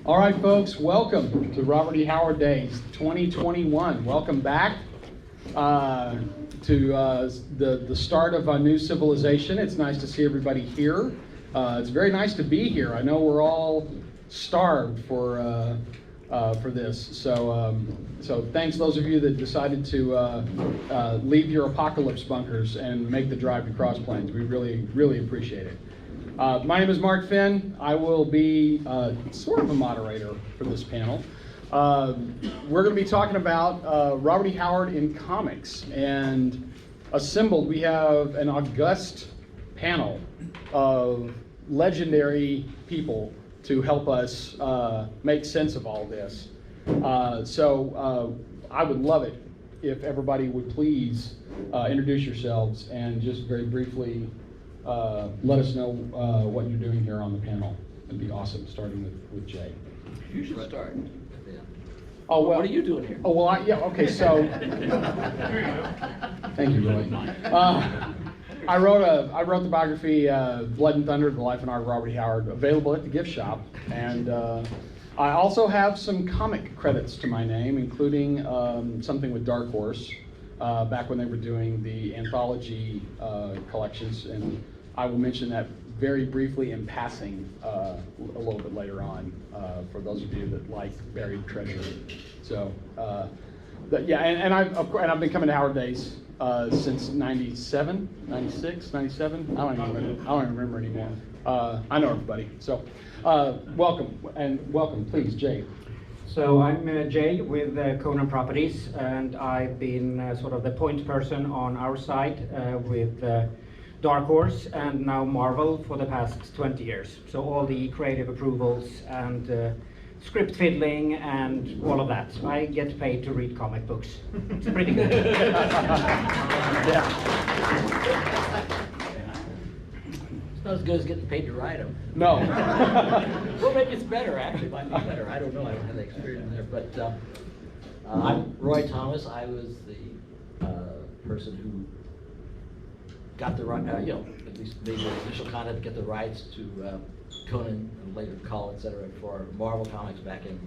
All right, folks, welcome to Robert E. Howard Days 2021. Welcome back to the start of a new civilization. It's nice to see everybody here. It's very nice to be here. I know we're all starved for this. So thanks those of you that decided to leave your apocalypse bunkers and make the drive to Cross Plains. We really appreciate it. My name is Mark Finn. I will be sort of a moderator for this panel. We're going to be talking about Robert E. Howard in comics, and assembled we have an august panel of legendary people to help us make sense of all this. So I would love it if everybody would please introduce yourselves and just very briefly let us know what you're doing here on the panel. It'd be awesome, starting with Jay. You should start. Oh, well, what are you doing here? Oh, well, yeah, okay, so. Thank you, Roy. I wrote the biography, Blood and Thunder, The Life and Art of Robert E. Howard, available at the gift shop. And I also have some comic credits to my name, including something with Dark Horse, back when they were doing the anthology collections. And I will mention that very briefly in passing a little bit later on for those of you that like buried treasure. So, yeah, and I've been coming to Howard Days since 97, 96, 97. I don't even remember anymore. I know everybody. So, welcome, please, Jay. So I'm Jay with Conan Properties, and I've been sort of the point person on our side with Dark Horse and now Marvel for the past 20 years. So all the creative approvals and script fiddling and all of that. I get paid to read comic books. It's pretty good. Yeah. It's not as good as getting paid to write them. No. Well, maybe it's better, actually. It might be better. I don't know. I don't have the experience there. But I'm Roy Thomas. I was the person who got the right, at least made the initial contact to get the rights to Conan and later Cull, etc., for Marvel Comics back in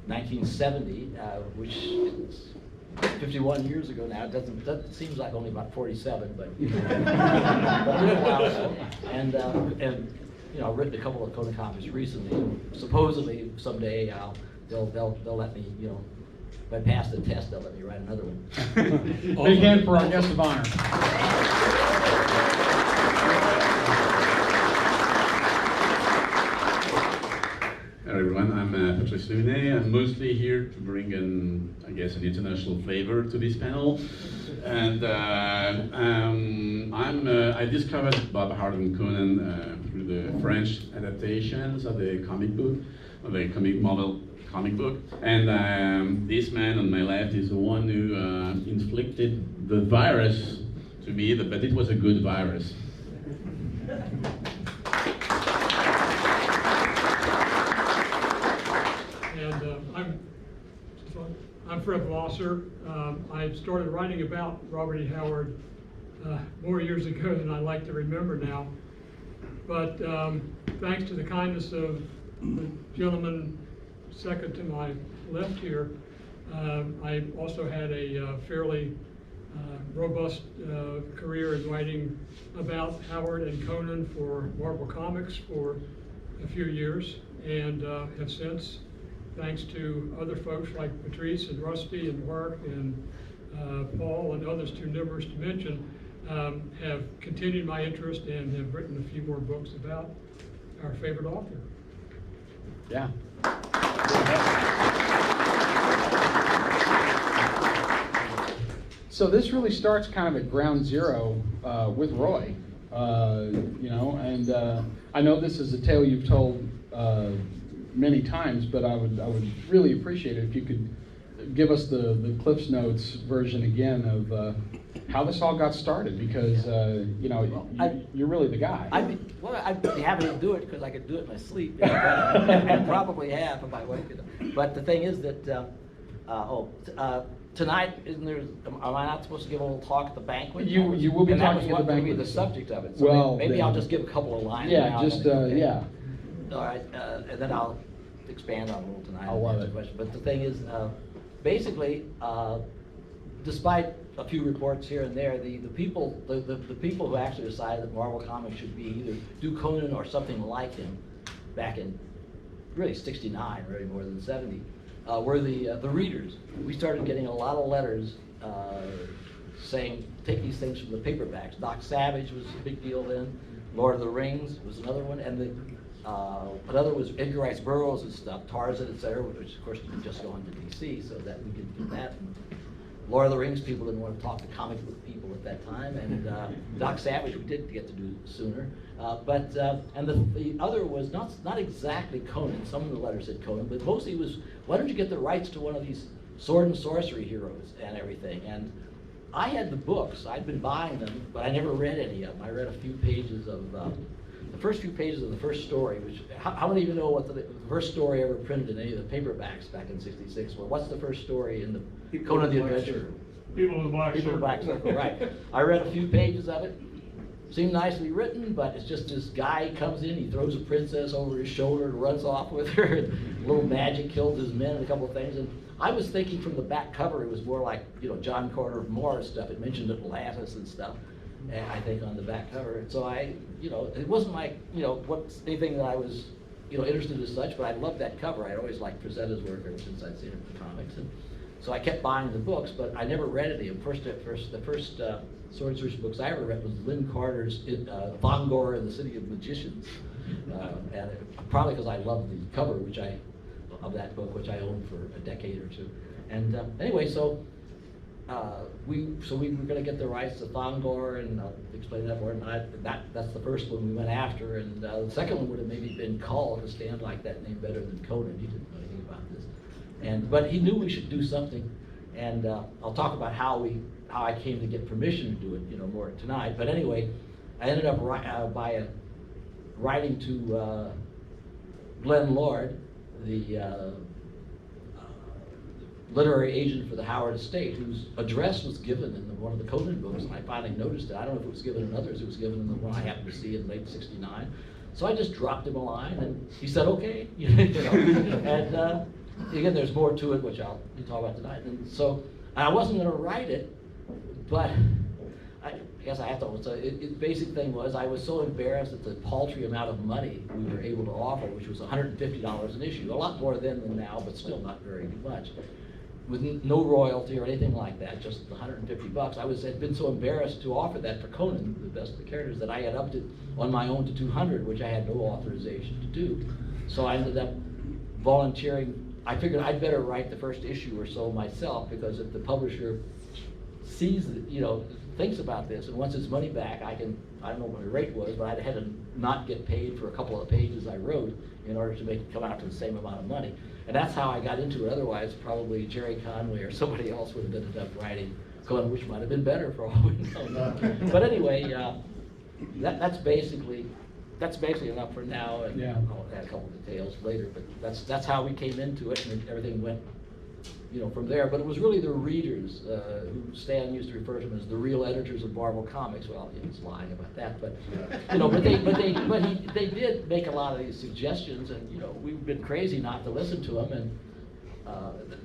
1970, which is 51 years ago now. It seems like only about 47, but, but a little while ago. And I've written a couple of Conan comics recently. And supposedly someday they'll let me, if I pass the test, they'll let me write another one. Big hand for our guest of honor. Hello everyone, I'm Patrice Louinet. I'm mostly here to bring an international flavor to this panel. And I discovered Bob Howard and Conan through the French adaptations of the comic book, of the Marvel comic book. And this man on my left is the one who inflicted the virus to me, but it was a good virus. I'm Fred Blosser. I started writing about Robert E. Howard more years ago than I like to remember now. But thanks to the kindness of the gentleman second to my left here, I also had a fairly robust career in writing about Howard and Conan for Marvel Comics for a few years, and have since, thanks to other folks like Patrice and Rusty and Mark and Paul and others too numerous to mention, have continued my interest and have written a few more books about our favorite author. Yeah. So this really starts kind of at ground zero with Roy, and I know this is a tale you've told many times, but I would really appreciate it if you could give us the Cliff's Notes version again of how this all got started, because you're really the guy. I'd be happy to do it because I could do it in my sleep. I probably have if my wife could. But the thing is that tonight, am I not supposed to give a little talk at the banquet? You will be talking at the banquet. That was going to be the subject of it. So well, maybe I'll just give a couple of lines. Yeah, just yeah. All right, and then I'll expand on it a little tonight. I love answer it. questions. But the thing is, basically, despite a few reports here and there, the people who actually decided that Marvel Comics should be either do Conan or something like him back in really 69, really more than 70, were the readers. We started getting a lot of letters saying, take these things from the paperbacks. Doc Savage was a big deal then. Lord of the Rings was another one, and another was Edgar Rice Burroughs and stuff, Tarzan, etc., which of course you could just go into DC so that we could get that. And Lord of the Rings people didn't want to talk to comic book people at that time, and Doc Savage we did get to do sooner. And the other was not exactly Conan. Some of the letters said Conan, but mostly was, why don't you get the rights to one of these sword and sorcery heroes and everything? And I had the books. I'd been buying them, but I never read any of them. I read a few pages of the first few pages of the first story. Which how many of you know what the first story ever printed in any of the paperbacks back in '66 were? What's the first story in the Conan the Adventurer? People in the Black People in the Black Circle, right. I read a few pages of it. Seemed nicely written, but it's just this guy comes in, he throws a princess over his shoulder and runs off with her, and a little magic kills his men and a couple of things. And I was thinking from the back cover, it was more like, John Carter of Morris stuff. It mentioned Atlantis and stuff, and I think on the back cover. And so it wasn't like, anything that I was, interested as such, but I loved that cover. I'd always liked Frazetta's work ever since I'd seen it in comics. And so I kept buying the books, but I never read any of them. The first sword and sorcery books I ever read was Lynn Carter's Thongor and the City of Magicians. And probably because I loved the cover, of that book, which I owned for a decade or two. And anyway, so we were going to get the rights to Thongor, and I'll explain that more. And that's the first one we went after, and the second one would have maybe been Cull, to stand like that name better than Conan. He didn't know anything about this, but he knew we should do something. And I'll talk about how I came to get permission to do it, more tonight. But anyway, I ended up writing to Glenn Lord, the literary agent for the Howard Estate, whose address was given in one of the Conan books, and I finally noticed it. I don't know if it was given in others. It was given in the one I happened to see in late '69. So I just dropped him a line, and he said, okay. And again, there's more to it, which I'll talk about tonight. And so I wasn't going to write it, but I guess I have to. So the basic thing was, I was so embarrassed at the paltry amount of money we were able to offer, which was $150 an issue. A lot more then than now, but still not very much. With no royalty or anything like that, just $150. Had been so embarrassed to offer that for Conan, the best of the characters, that I had upped it on my own to $200, which I had no authorization to do. So I ended up volunteering. I figured I'd better write the first issue or so myself, because if the publisher sees it, thinks about this and wants his money back, I don't know what my rate was, but I had to not get paid for a couple of pages I wrote in order to make it come out to the same amount of money. And that's how I got into it. Otherwise, probably Jerry Conway or somebody else would have ended up writing Conan, which might have been better for all we know. But anyway, that's basically enough for now, and I'll add a couple of details later. But that's how we came into it, and everything went, from there. But it was really the readers who Stan used to refer to them as the real editors of Marvel Comics. Well, he's lying about that, but they did make a lot of these suggestions, and we've been crazy not to listen to them. And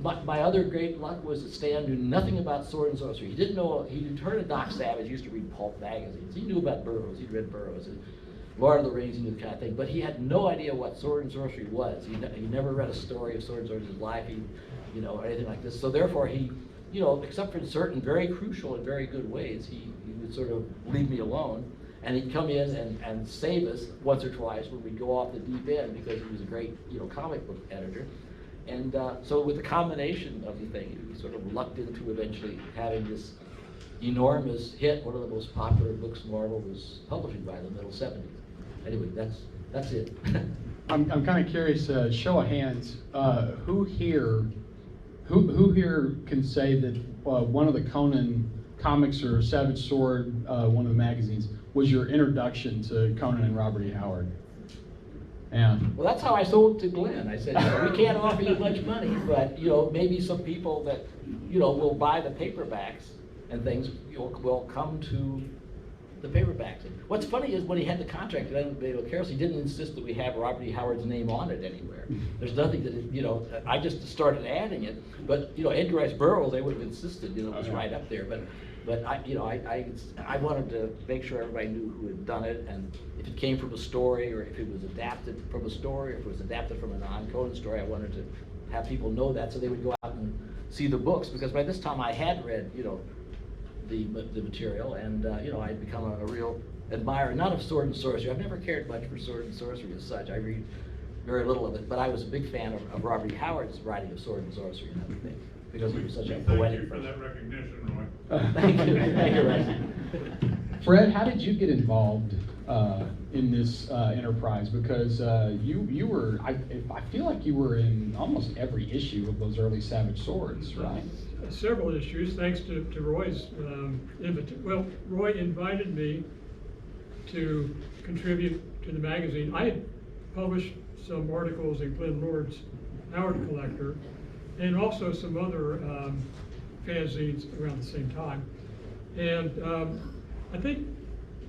my other great luck was that Stan knew nothing about sword and sorcery. He didn't know. He'd heard of Doc Savage. He used to read pulp magazines. He knew about Burroughs. He'd read Burroughs. And Lord of the Rings, he knew the kind of thing, but he had no idea what sword and sorcery was. He never read a story of sword and sorcery in his life. Or anything like this. So therefore he, except for in certain very crucial and very good ways, he would sort of leave me alone, and he'd come in and save us once or twice when we'd go off the deep end, because he was a great, comic book editor. And so with the combination of the thing, he sort of lucked into eventually having this enormous hit, one of the most popular books Marvel was publishing by the middle '70s. Anyway, that's it. I'm kind of curious, show of hands, who here can say that one of the Conan comics or Savage Sword, one of the magazines, was your introduction to Conan and Robert E. Howard? And well, that's how I sold to Glenn. I said, we can't offer you much money, but maybe some people that will buy the paperbacks and things will come to the paperbacks. And what's funny is when he had the contract with Edinburgh Carols, he didn't insist that we have Robert E. Howard's name on it anywhere. There's nothing that, I just started adding it, but, Edgar Rice Burroughs, they would have insisted, it was right up there, but I wanted to make sure everybody knew who had done it, and if it came from a story, or if it was adapted from a story, or if it was adapted from a non-Conan story, I wanted to have people know that, so they would go out and see the books, because by this time I had read, the material, and I'd become a real admirer, not of sword and sorcery. I've never cared much for sword and sorcery as such. I read very little of it, but I was a big fan of Robert E. Howard's writing of sword and sorcery and everything, because he was such a poetic. Thank you for that recognition, Roy. Thank you, Russ. Fred, how did you get involved in this enterprise? Because you were, I feel like you were in almost every issue of those early Savage Swords, right? Several issues, thanks to Roy's invitation. Well, Roy invited me to contribute to the magazine. I had published some articles in Glenn Lord's Howard Collector, and also some other fanzines around the same time. And I think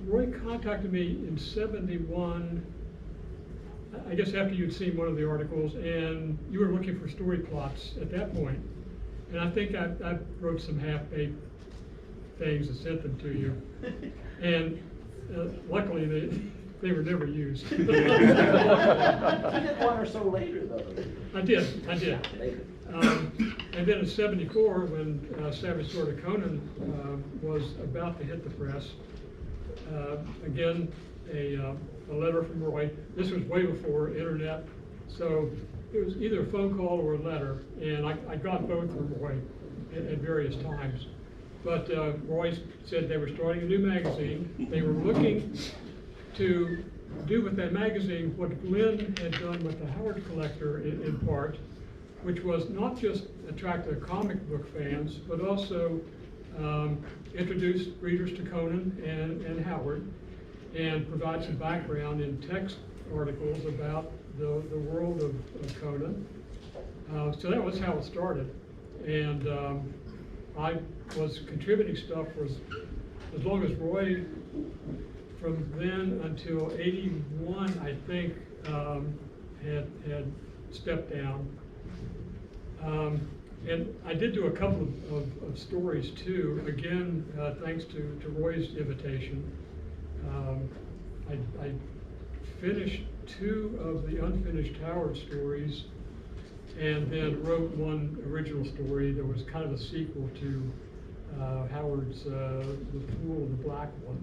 Roy contacted me in '71, I guess after you'd seen one of the articles, and you were looking for story plots at that point. And I think I wrote some half-baked things and sent them to you. And luckily, they were never used. You did one or so later, though. I did. And then in '74, when Savage Sword of Conan was about to hit the press, again, a letter from Roy. This was way before internet, so it was either a phone call or a letter, and I got both from Roy at various times. But Roy said they were starting a new magazine. They were looking to do with that magazine what Glenn had done with the Howard Collector in part, which was not just attract the comic book fans, but also introduce readers to Conan and Howard, and provide some background in text articles about the world of Conan. So that was how it started. And I was contributing stuff for as long as Roy, from then until '81, I think, had stepped down. And I did do a couple of stories too, again, thanks to Roy's invitation. I finished 2 of the unfinished Howard stories, and then wrote one original story that was kind of a sequel to Howard's The Fool and the Black One.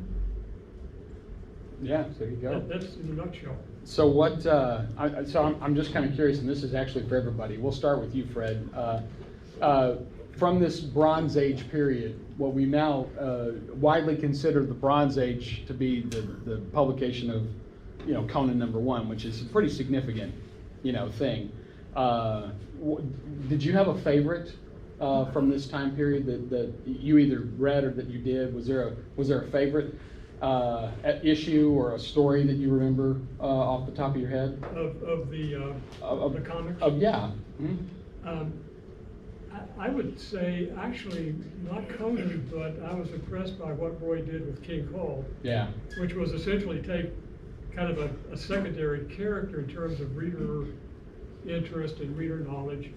Yeah, so there you go. That's in a nutshell. So what? I'm just kind of curious, and this is actually for everybody. We'll start with you, Fred. From this Bronze Age period, what we now widely consider the Bronze Age to be the publication of, Conan #1, which is a pretty significant, thing. Did you have a favorite from this time period that you either read or that you did? Was there a favorite issue or a story that you remember off the top of your head? Of the comics? Yeah. Mm-hmm. I would say, actually, not Conan, but I was impressed by what Roy did with King Cole. Yeah. Which was essentially take kind of a secondary character in terms of reader interest and reader knowledge,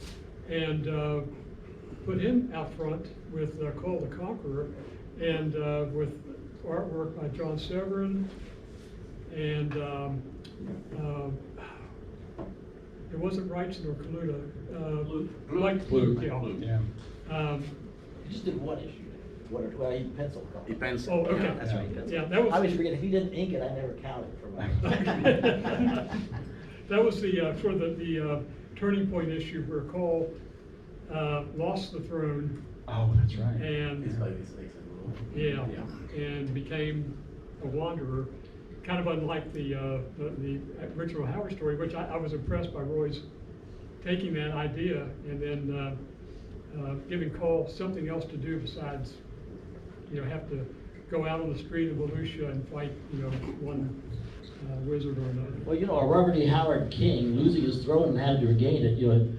and put him out front with Cole the Conqueror, and with artwork by John Severin, and it wasn't Wrights nor Kaluta. Blue. Yeah. He just did one issue. Well, he penciled. He penciled. Oh, okay. Yeah, that's right. He penciled. Yeah, that was. I always forget, if he didn't ink it, I never counted for my. That was the sort of the turning point issue where Cole lost the throne. Oh, that's right. And and became a wanderer, kind of unlike the original Howard story, which I was impressed by Roy's taking that idea and then giving Cole something else to do besides, have to go out on the street of Volusia and fight, one wizard or another. Well, a Robert E. Howard king losing his throne and having to regain it,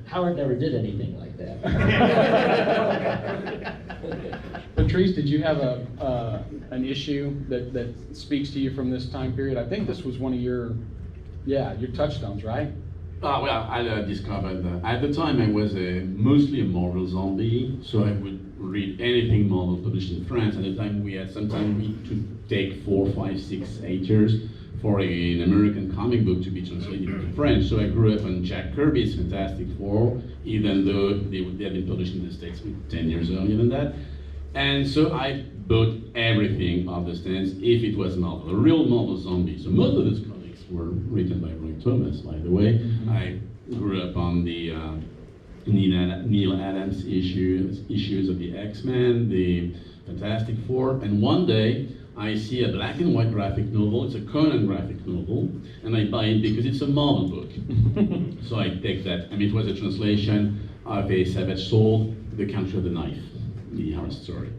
Howard never did anything like that. But Patrice, did you have an issue that speaks to you from this time period? I think this was one of your touchstones, right? Well, I discovered that at the time I was mostly a Marvel zombie, so I would read anything Marvel published in France. At the time we had sometimes to take 4, 5, 6, 8 years for an American comic book to be translated into French. So I grew up on Jack Kirby's Fantastic Four, even though they had been published in the States 10 years earlier than that. And so I bought everything of the stands if it was Marvel, a real Marvel zombie. So most of those comics were written by Roy Thomas, by the way. Mm-hmm. I grew up on the Neil Adams issues of the X-Men, the Fantastic Four, and one day I see a black and white graphic novel. It's a Conan graphic novel, and I buy it because it's a Marvel book. So I take that. I mean, it was a translation of A Savage Soul, The Country of the Knife, the horror story.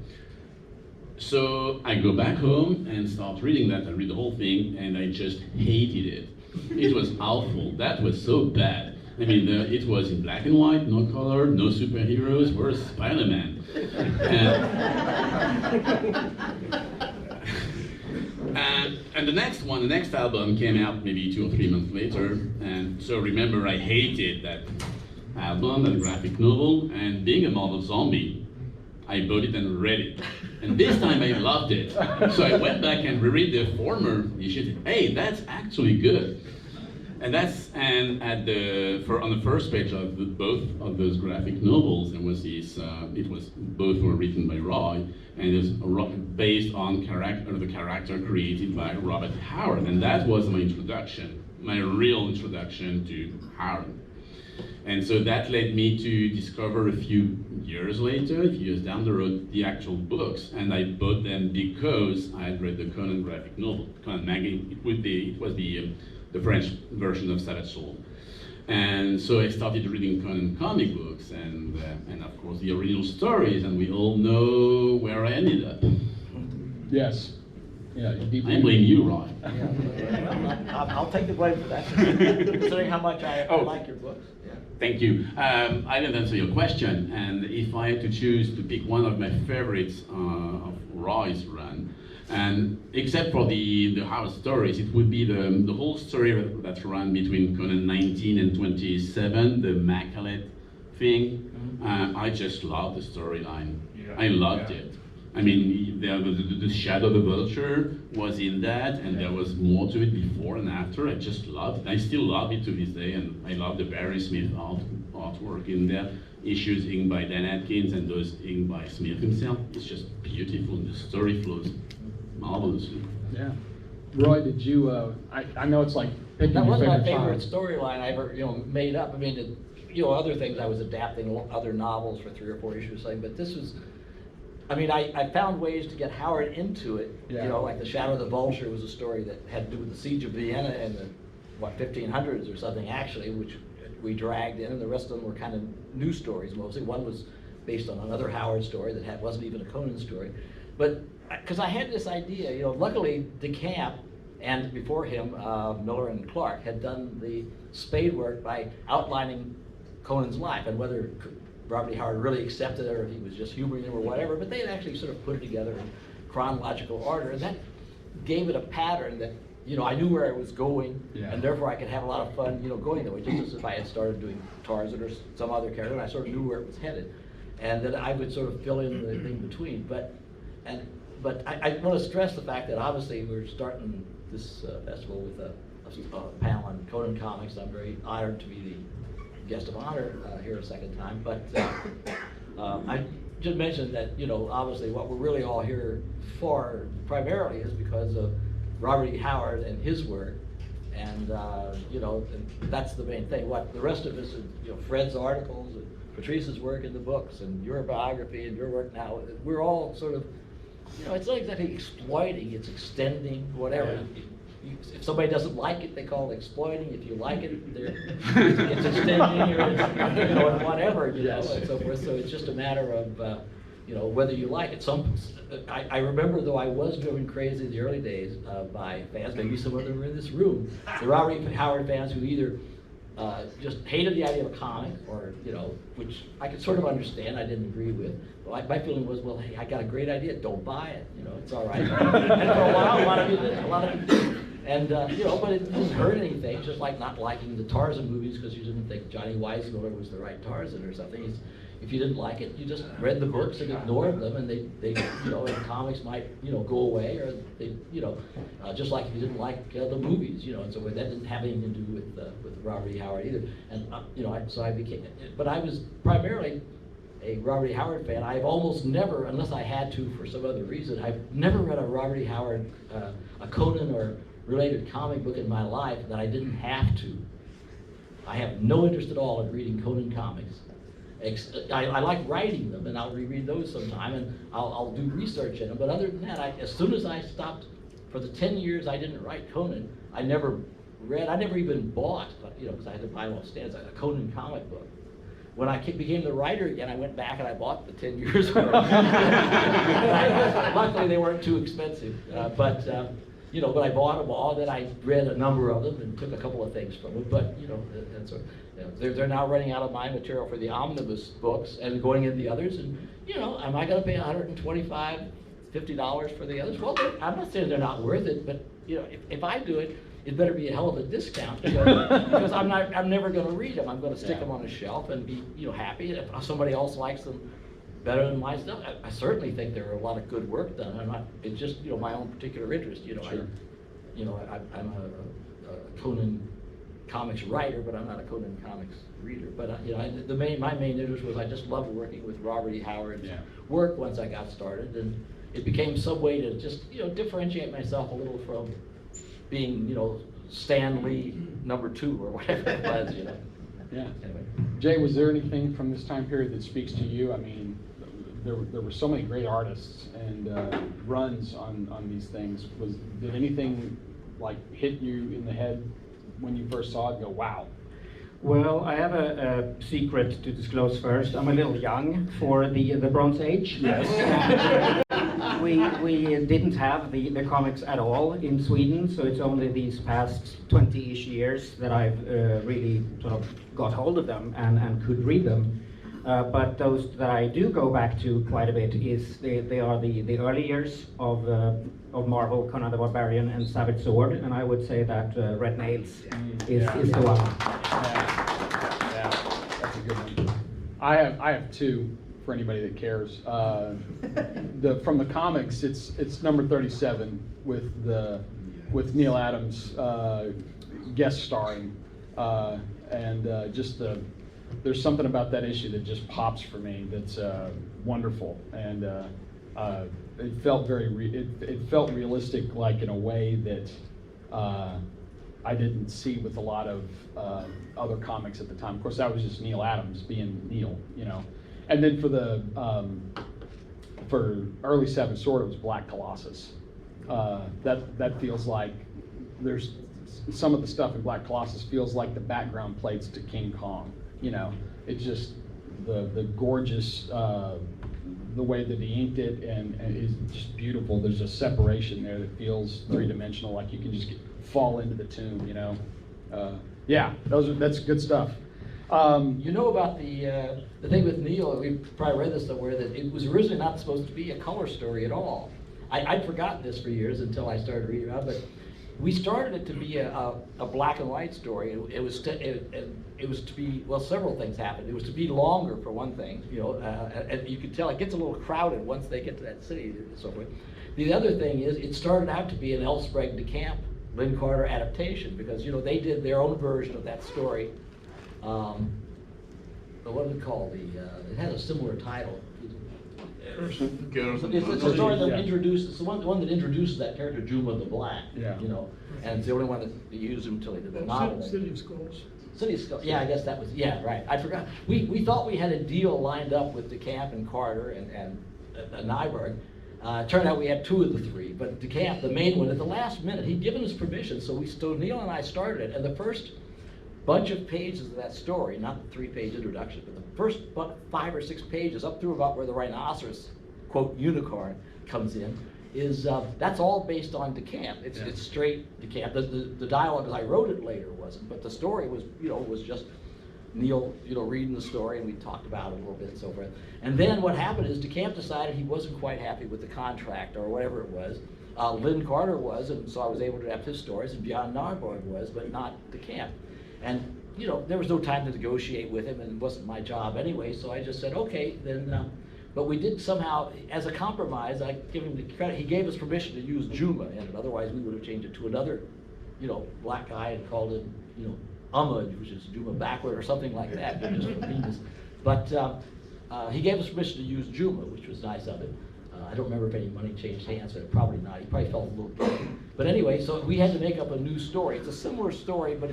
So I go back home and start reading that. I read the whole thing, and I just hated it. It was awful. That was so bad. I mean, it was in black and white, no color, no superheroes. Where's Spider-Man? And the next one, the next album came out maybe 2 or 3 months later. And so remember, I hated that album, that graphic novel. And being a Marvel zombie, I bought it and read it. And this time I loved it. So I went back and reread the former issue. Hey, that's actually good. And on the first page of both of those graphic novels, there was this. Both were written by Roy, and it was based on the character created by Robert Howard, and that was my introduction, my real introduction to Howard. And so that led me to discover a few years down the road, the actual books, and I bought them because I had read the Conan graphic novel, Conan magazine. It was the French version of Savage Soul. And so I started reading Conan comic books and of course the original stories, and we all know where I ended up. Yes. Yeah, I blame you, Roy. I'll take the blame for that, considering how much I like your books. Yeah. Thank you. I didn't answer your question, and if I had to choose to pick one of my favorites of Roy's run, and except for the Howard stories, it would be the whole story that's run between Conan 19 and 27, the Macalette thing. I just love the storyline. Yeah. I loved it. I mean, the Shadow of the Vulture was in that, and there was more to it before and after. I just loved it. I still love it to this day, and I love the Barry Smith artwork in there. Issues inked by Dan Atkins and those inked by Smith himself. It's just beautiful, and the story flows marvelously. Yeah. Roy, did you? I know it's like picking That your wasn't my favorite favorite child. storyline I ever, made up. I mean, other things I was adapting other novels for 3 or 4 issues, but this was. I mean, I found ways to get Howard into it. Yeah. Like The Shadow of the Vulture was a story that had to do with the Siege of Vienna in the 1500s or something actually, which we dragged in, and the rest of them were kind of new stories mostly. One was based on another Howard story that wasn't even a Conan story, but because I had this idea, luckily DeCamp and before him Miller and Clark had done the spade work by outlining Conan's life and whether Robert E. Howard really accepted it or if he was just humoring him or whatever, but they had actually sort of put it together in chronological order, and that gave it a pattern that I knew where I was going, Yeah. and therefore I could have a lot of fun, going that way, just as if I had started doing Tarzan or some other character, and I sort of knew where it was headed, and then I would sort of fill in the thing between. But I want to stress the fact that obviously we're starting this festival with a panel on Conan comics. I'm very honored to be the guest of honor here a second time, but I just mentioned that obviously what we're really all here for primarily is because of Robert E. Howard and his work, and and that's the main thing. What the rest of us, Fred's articles, and Patrice's work in the books, and your biography and your work now, we're all sort of, it's not exactly exploiting; it's extending whatever. Yeah. If somebody doesn't like it, they call it exploiting. If you like it, it's extending or it's, whatever, and so forth. So it's just a matter of, whether you like it. I remember, though, I was driven crazy in the early days by fans. Maybe some of them were in this room. The Robert E. Howard fans who either just hated the idea of a comic, or, you know, which I could sort of understand, I didn't agree with. But my feeling was, well, hey, I got a great idea, don't buy it, you know, it's all right. And for a while, a lot of you did. And, you know, but it didn't hurt anything, just like not liking the Tarzan movies because you didn't think Johnny Weissmuller was the right Tarzan or something. If you didn't like it, you just read the books and ignored them, and they you know, and comics might, you know, go away, or they, you know, just like if you didn't like the movies, you know, and so that didn't have anything to do with Robert E. Howard either. And you know, so I became, but I was primarily a Robert E. Howard fan. I've almost never, unless I had to for some other reason, I've never read a Robert E. Howard, a Conan or related comic book in my life that I didn't have to. I have no interest at all in reading Conan comics. I like writing them, and I'll reread those sometime, and I'll do research in them. But other than that, as soon as I stopped, for the 10 years I didn't write Conan, I never read, I never even bought, you know, because I had to buy them off stands, a Conan comic book. When I became the writer again, I went back and I bought the 10 years worth. Luckily, they weren't too expensive, you know, but I bought them all. Then I read a number of them and took a couple of things from them. But you know, and so you know, they're now running out of my material for the omnibus books and going into the others. And you know, am I going to pay $125, $50 for the others? Well, I'm not saying they're not worth it, but you know, if I do it, it better be a hell of a discount because I'm never going to read them. I'm going to stick them on a shelf and be, you know, happy. If somebody else likes them better than my stuff, I certainly think there are a lot of good work done. It's just, you know, my own particular interest. You know, Sure. I'm a Conan comics writer, but I'm not a Conan comics reader. But you know, my main interest was I just loved working with Robert E. Howard's work once I got started, and it became some way to just, you know, differentiate myself a little from being, you know, Stan Lee #2 or whatever it was, you know. Yeah. Anyway. Jay, was there anything from this time period that speaks to you? I mean, there were so many great artists and runs on these things. Did anything like hit you in the head when you first saw it and go, wow? Well, I have a secret to disclose first. I'm a little young for the Bronze Age. Yes. We didn't have the comics at all in Sweden, so it's only these past 20-ish years that I've really sort of got hold of them and could read them. But those that I do go back to quite a bit they are the early years of Marvel, Conan the Barbarian, and Savage Sword, and I would say that Red Nails is the one. Yeah, that's a good one. I have two for anybody that cares. From the comics, it's number 37 with Neil Adams guest starring, and just there's something about that issue that just pops for me. That's wonderful, and it felt it felt realistic, like in a way that I didn't see with a lot of other comics at the time. Of course, that was just Neil Adams being Neil, you know. And then for early Savage Sword, it was Black Colossus. That feels like there's some of the stuff in Black Colossus feels like the background plates to King Kong. You know, it's just the gorgeous, the way that he inked it, and is just beautiful. There's a separation there that feels three-dimensional, like you can just fall into the tomb, you know. Yeah, that's good stuff. You know about the thing with Neil, we probably read this somewhere, that it was originally not supposed to be a color story at all. I'd forgotten this for years until I started reading about it, but we started it to be a black and white story. It was to be, well, several things happened. It was to be longer, for one thing, you know, and you could tell it gets a little crowded once they get to that city and so forth. The other thing is, it started out to be an L. Sprague de Camp, Lynn Carter adaptation, because, you know, they did their own version of that story. What is it called? It has a similar title. It's the story that introduces, it's the one that introduces that character, Juma the Black. Yeah. You know, and it's the only one that used him until he did the novel. City of Skulls. City of Skulls. Yeah, I guess that was. Yeah, right. I forgot. We thought we had a deal lined up with DeCamp and Carter and Nyberg. Turned out we had two of the three, but DeCamp, the main one, at the last minute, he'd given us permission, so Neil and I started it, and the first bunch of pages of that story, not the 3-page introduction, but the first 5 or 6 pages up through about where the rhinoceros, quote, unicorn, comes in, is that's all based on DeCamp. It's straight DeCamp. The dialogue as I wrote it later wasn't, but the story was, was just Neil, reading the story, and we talked about it a little bit and so forth. And then what happened is DeCamp decided he wasn't quite happy with the contract or whatever it was. Lynn Carter was, and so I was able to adapt his stories, and Bjorn Narborg was, but not DeCamp. And there was no time to negotiate with him, and it wasn't my job anyway, so I just said, okay, then, but we did somehow, as a compromise, I give him the credit, he gave us permission to use Juma in it, otherwise we would have changed it to another, black guy and called it, Ahmad, which is Juma backward or something like that, just for Venus. But he gave us permission to use Juma, which was nice of him. I don't remember if any money changed hands, but probably not. He probably felt a little guilty. But anyway, so we had to make up a new story. It's a similar story, but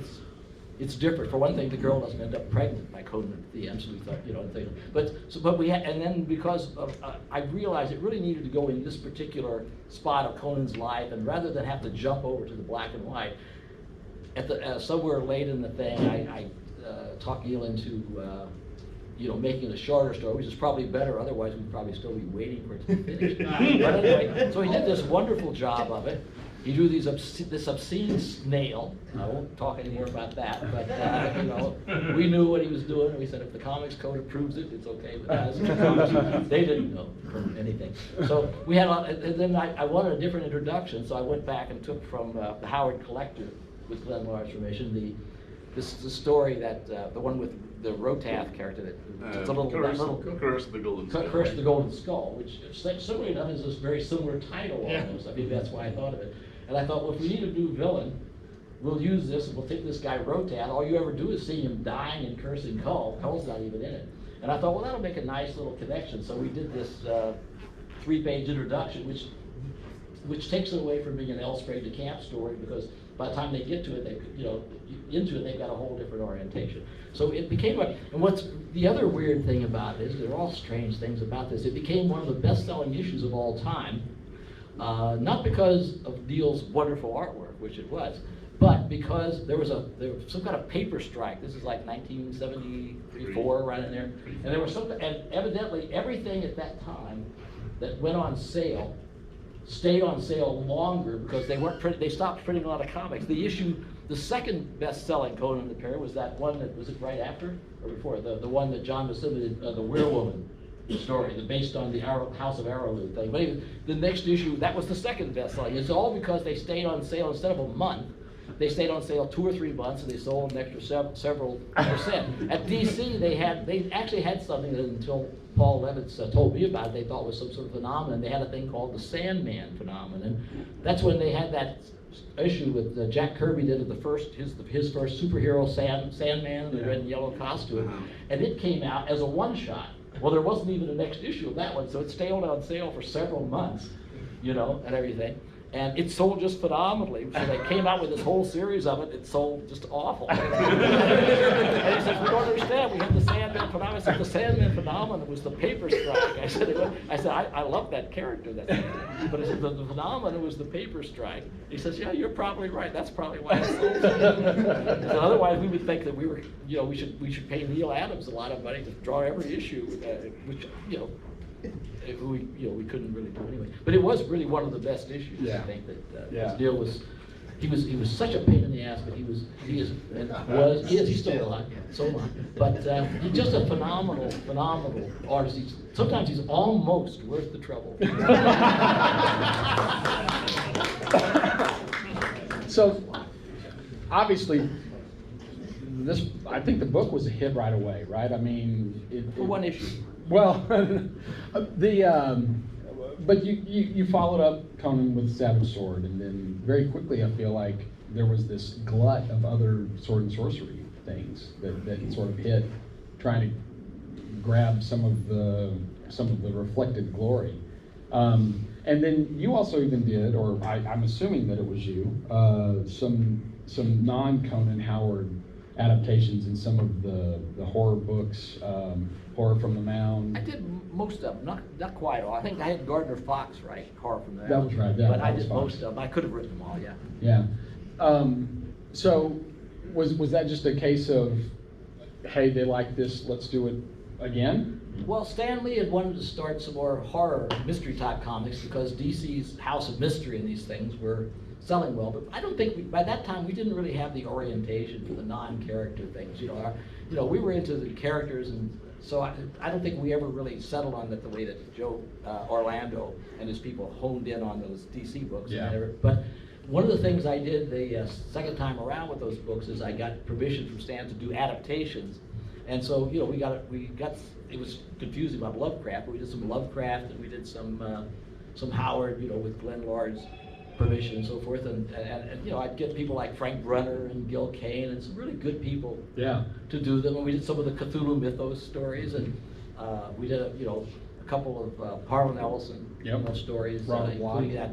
it's different. For one thing, the girl doesn't end up pregnant by Conan at the end, so we thought, but we had, and then because of, I realized it really needed to go in this particular spot of Conan's life, and rather than have to jump over to the black and white, at the somewhere late in the thing, I talked Neil into making a shorter story, which is probably better. Otherwise, we'd probably still be waiting for it to be finished. But anyway, so he did this wonderful job of it. He drew this obscene snail. I won't talk any more about that, but we knew what he was doing. And we said if the Comics Code approves it, it's okay with us. They didn't know anything. So we had, and then I wanted a different introduction, so I went back and took from the Howard Collector, with Glenn Lars's permission, the story that the one with the Rotath character it's a little Curse of the Golden Skull. Curse of the Golden Skull, which similarly enough is this very similar title almost. I mean, that's why I thought of it. And I thought, well, if we need a new villain, we'll use this and we'll take this guy Rotath. All you ever do is see him dying and cursing Kull. Kull's not even in it. And I thought, well, that'll make a nice little connection. So we did this 3-page introduction, which takes it away from being an Elspray DeCamp story, because by the time they get to it, they've got a whole different orientation. So it became and what's the other weird thing about it is, there are all strange things about this, it became one of the best-selling issues of all time, not because of Neil's wonderful artwork, which it was, but because there was some kind of paper strike. This is like 1973, 4, right in there, and there was and evidently everything at that time that went on sale stayed on sale longer because they stopped printing a lot of comics. The second best-selling Conan the period was that one that, was it right after or before? The one that John Buscema did, the Werewoman story, based on the House of Arrowroot thing. But anyway, the next issue, that was the second best-selling. It's all because they stayed on sale instead of a month. They stayed on sale 2 or 3 months, and they sold an extra several percent. At DC, they actually had something that until Paul Levitz told me about it, they thought was some sort of phenomenon. They had a thing called the Sandman phenomenon. That's when they had that issue with Jack Kirby did his first superhero Sandman in the red and yellow costume, and it came out as a one-shot. Well, there wasn't even a next issue of that one, so it stayed on sale for several months, and everything. And it sold just phenomenally. So they came out with this whole series of it. It sold just awful. And he says, we don't understand. We had the Sandman phenomenon. I said, the Sandman phenomenon was the paper strike. I said, I love that character. But I said, the phenomenon was the paper strike. He says, yeah, you're probably right. That's probably why it sold. So otherwise, we would think that we were, we should pay Neil Adams a lot of money to draw every issue, which, we couldn't really do anyway. But it was really one of the best issues. I think that Neil was. He was such a pain in the ass, but he is he's still alive. So am I. But he's just a phenomenal artist. Sometimes he's almost worth the trouble. So, obviously, I think the book was a hit right away, right? I mean, for one issue. Well, but you followed up Conan with Savage Sword, and then very quickly I feel like there was this glut of other sword and sorcery things that sort of hit, trying to grab some of the reflected glory. And then you also even did, or I'm assuming that it was you, some non-Conan Howard adaptations in some of the horror books, Horror from the Mound. I did most of them, not quite all. I think I had Gardner Fox write Horror from the Mound. That was right, yeah. But I did most of them. I could have written them all, yeah. Yeah. So was that just a case of, hey, they like this, let's do it again? Well, Stan Lee had wanted to start some more horror mystery type comics because DC's House of Mystery and these things were selling well. But I don't think by that time we didn't really have the orientation for the non-character things. We were into the characters, and so I don't think we ever really settled on that the way that Joe Orlando and his people honed in on those DC books. Yeah. But one of the things I did the second time around with those books is I got permission from Stan to do adaptations. And so, we got, it was confusing about Lovecraft, but we did some Lovecraft and we did some Howard, with Glenn Lard's permission and so forth. And I'd get people like Frank Brunner and Gil Kane and some really good people to do them. And we did some of the Cthulhu Mythos stories, and we did, a couple of Harlan Ellison stories, including that,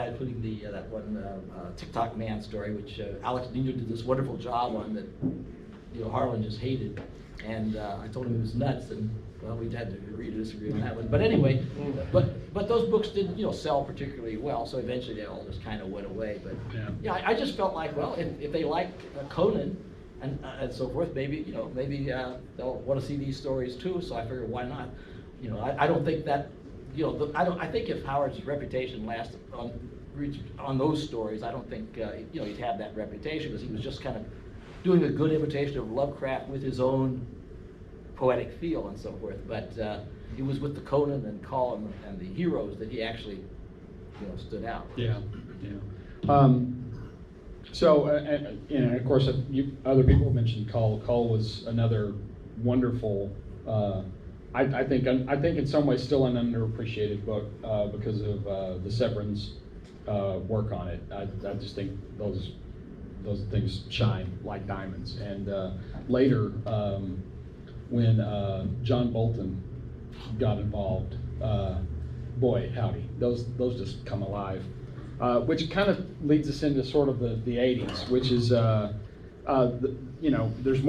including that one TikTok Man story, which Alex Nino did this wonderful job on that. Harlan just hated, and I told him he was nuts, and well, we had to agree to disagree on that one. But anyway, but those books didn't sell particularly well, so eventually they all just kind of went away. But I just felt like, well, if they liked Conan and so forth, maybe they'll want to see these stories too. So I figured, why not? I don't think that I think if Howard's reputation lasted on those stories, I don't think he'd have that reputation, because he was just kind of doing a good imitation of Lovecraft with his own poetic feel and so forth. But it was with the Conan and Call and the heroes that he actually, stood out. Yeah. So, and of course, other people mentioned Call. Call was another wonderful. I think in some ways still an underappreciated book because of the Severin's work on it. I just think those things shine like diamonds. And later, when John Bolton got involved, boy howdy, those just come alive. Which kind of leads us into sort of the 80s, which is there's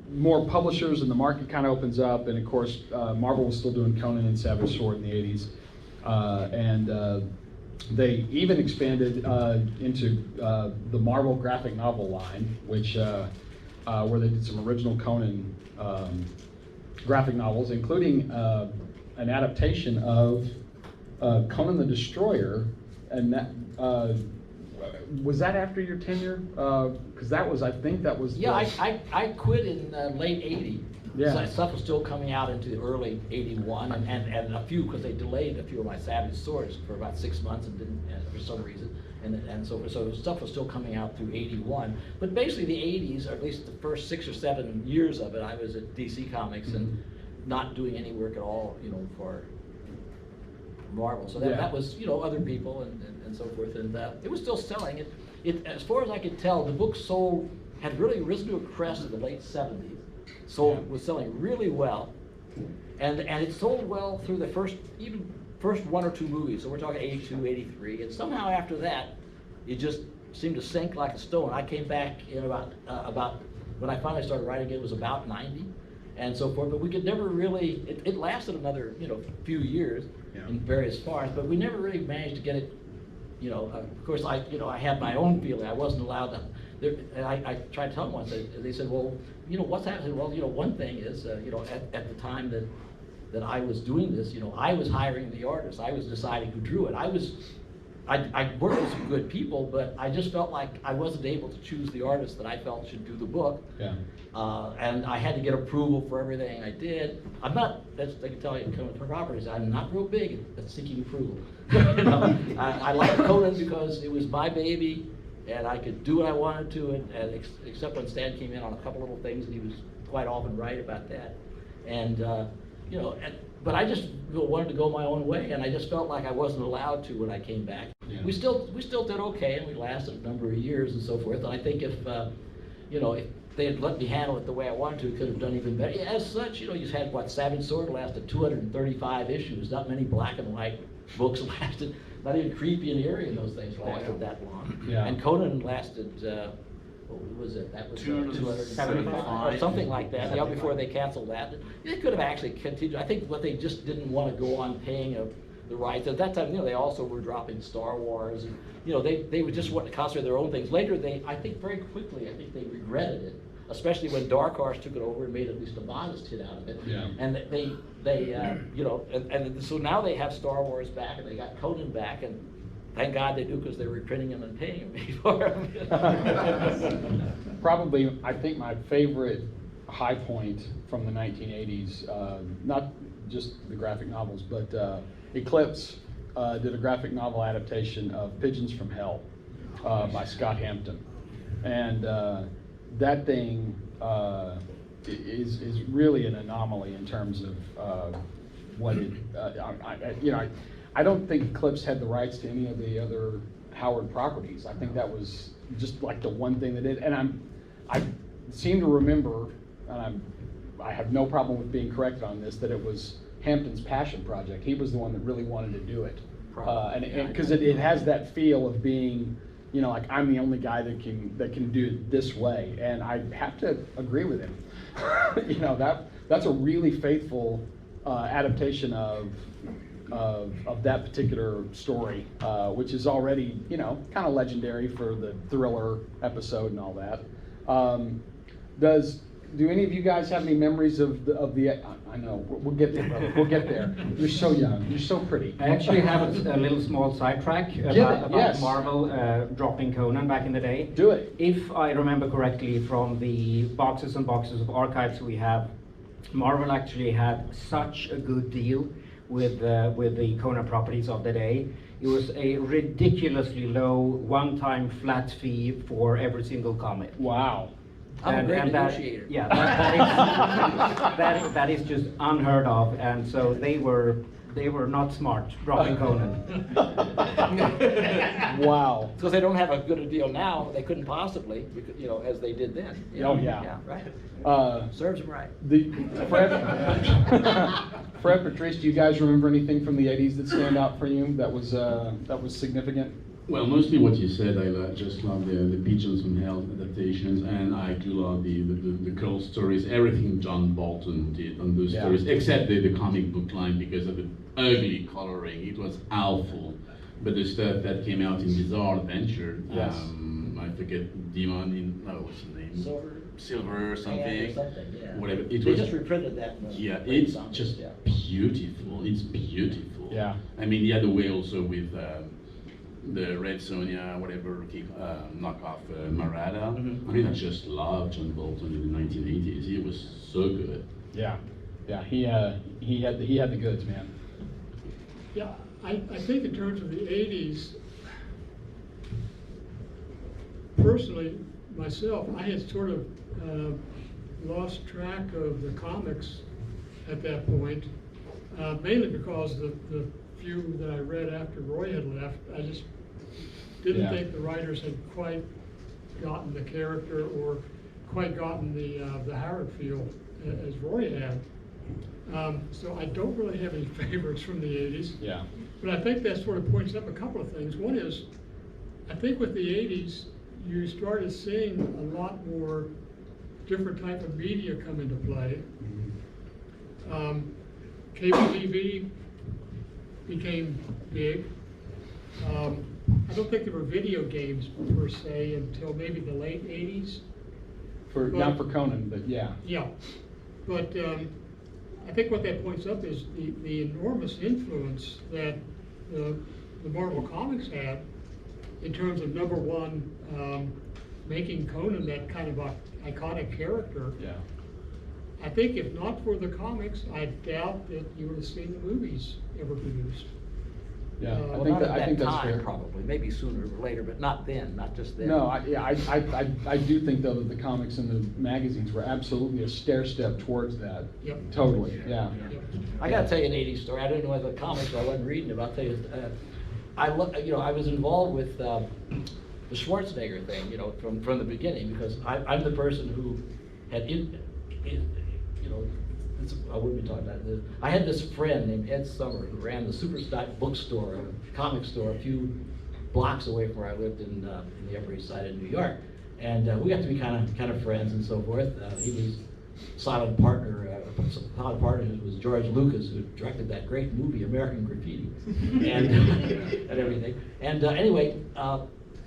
more publishers and the market kind of opens up, and of course Marvel was still doing Conan and Savage Sword in the 80s, and they even expanded into the Marvel graphic novel line, which where they did some original Conan graphic novels, including an adaptation of Conan the Destroyer. And that was that after your tenure? Because I think that was. Yeah, I quit in late '80. Yeah. So stuff was still coming out into the early '81, and a few, because they delayed a few of my Savage Swords for about 6 months and didn't, for some reason, and so stuff was still coming out through '81. But basically the '80s, or at least the first 6 or 7 years of it, I was at DC Comics and not doing any work at all, for Marvel. So that was, other people and so forth, and it was still selling. It as far as I could tell, the book had really risen to a crest in the late '70s. Was selling really well, and it sold well through the first 1 or 2 movies. So we're talking '82, '83, and somehow after that, it just seemed to sink like a stone. I came back in about when I finally started writing. It was about '90, and so forth. But we could never really. It lasted another few years in various forms, but we never really managed to get it. Of course, I had my own feeling. I wasn't allowed to. I tried to tell them once. They said, "Well, what's happening?" Well, one thing is, at the time that I was doing this, I was hiring the artists. I was deciding who drew it. I worked with some good people, but I just felt like I wasn't able to choose the artist that I felt should do the book. Yeah. And I had to get approval for everything I did. I'm not, as I can tell you, coming from properties, I'm not real big at seeking approval. I like Conan because it was my baby, and I could do what I wanted to, and except when Stan came in on a couple little things, and he was quite often right about that. And but I just wanted to go my own way, and I just felt like I wasn't allowed to when I came back. Yeah. We still did okay, and we lasted a number of years and so forth. And I think if if they had let me handle it the way I wanted to, it could have done even better. As such, you had Savage Sword lasted 235 issues. Not many black and white books lasted. Not even Creepy and Eerie and those things lasted that long. Yeah. And Conan lasted, what was it? That was 275 or something like that. Before they canceled that. They could have actually continued. I think what they just didn't want to go on paying the rights. At that time, they also were dropping Star Wars, and they would just want to concentrate their own things. Later, I think very quickly, they regretted it. especially when Dark Horse took it over and made at least a modest hit out of it. Yeah. And they you know, and so now they have Star Wars back, and they got Conan back, and thank God they do, because they were reprinting them and paying me for them. Probably, I think my favorite high point from the 1980s, not just the graphic novels, but Eclipse did a graphic novel adaptation of Pigeons from Hell by Scott Hampton. And that thing is really an anomaly in terms of what it, I don't think Eclipse had the rights to any of the other Howard properties. I think that was just like the one thing that did. And I seem to remember, and I have no problem with being corrected on this, that it was Hampton's passion project. He was the one that really wanted to do it. And because it has that feel of being, like, I'm the only guy that can do it this way. And I have to agree with him. That's a really faithful adaptation of that particular story, which is already, kind of legendary for the thriller episode and all that. Do any of you guys have any memories of the I know, we'll get there, brother, we'll get there. You're so young, you're so pretty. I actually have a little small sidetrack about yes. Marvel dropping Conan back in the day. Do it. If I remember correctly from the boxes and boxes of archives we have, Marvel actually had such a good deal with the Conan properties of the day. It was a ridiculously low one-time flat fee for every single comic. Wow. I'm a great that, negotiator. yeah, that is just unheard of, and so they were not smart dropping Conan. Wow. Because they don't have as good a deal now, they couldn't possibly, because, as they did then. Oh, yeah. Yeah, right. Uh, Serves them right. Fred, Patrice, do you guys remember anything from the 80s that stand out for you that was significant? Well, mostly what you said. I just love the Pigeons from Hell adaptations, and I do love the Curl stories, everything John Bolton did on those stories, except the comic book line, because of the ugly coloring. It was awful. But the stuff that came out in Bizarre Adventure, yes. I forget, Demon what's the name? Silver or something. Yeah, yeah. Whatever. They just reprinted that. Yeah, it's just beautiful. It's beautiful. Yeah. I mean, he had a way also with the Red Sonja, whatever, knockoff Marada. Mm-hmm. I mean, I just loved John Bolton in the 1980s. He was so good. Yeah, he had the goods, man. Yeah, I think in terms of the 80s, personally, myself, I had sort of lost track of the comics at that point, mainly because the few that I read after Roy had left, I just didn't think the writers had quite gotten the character or quite gotten the Howard feel as Roy had. So I don't really have any favorites from the 80s. Yeah. But I think that sort of points up a couple of things. One is, I think with the 80s, you started seeing a lot more different type of media come into play. Cable TV became big. I don't think there were video games per se until maybe the late 80s. Not for Conan, but yeah. Yeah, but I think what that points up is the enormous influence that the Marvel Comics had in terms of, number one, making Conan that kind of iconic character. Yeah. I think if not for the comics, I doubt that you would have seen the movies ever produced. Yeah, Well, I think that's fair. Probably, maybe sooner or later, but not then, not just then. No, I do think though that the comics and the magazines were absolutely a stair step towards that. Yep. Totally. Yeah. Yep. I gotta tell you an 80s story. I didn't know the comics, I wasn't reading them. I'll tell you, I was involved with the Schwarzenegger thing, from the beginning, because I'm the person who had, I wouldn't be talking about this. I had this friend named Ed Summer who ran the Superstock bookstore, a comic store, a few blocks away from where I lived in the Upper East Side of New York, and we got to be kind of friends and so forth. He was solid partner who was George Lucas, who directed that great movie American Graffiti, and and everything. And anyway,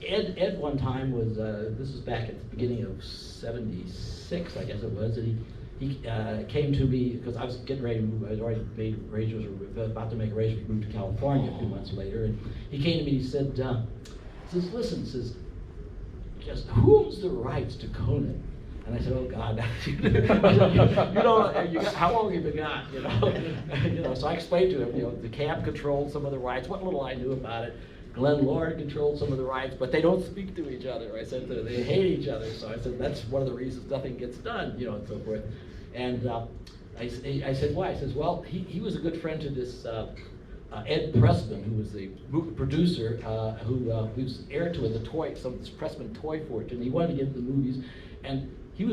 Ed one time was, this was back at the beginning of '76, I guess it was, and he came to me, because I was getting ready to move, I was already made arrangements, about to make arrangements to move to California a few months later, and he came to me and he said, listen, just who owns the rights to Conan? And I said, oh God, how long have you got, So I explained to him, the camp controlled some of the rights, what little I knew about it. Glenn Lord controlled some of the rights, but they don't speak to each other. I said they hate each other. So I said that's one of the reasons nothing gets done, and so forth. And I said why? I says, well, he was a good friend to this Ed Pressman, who was the producer, who was heir to this Pressman toy fortune. He wanted to get into the movies, and he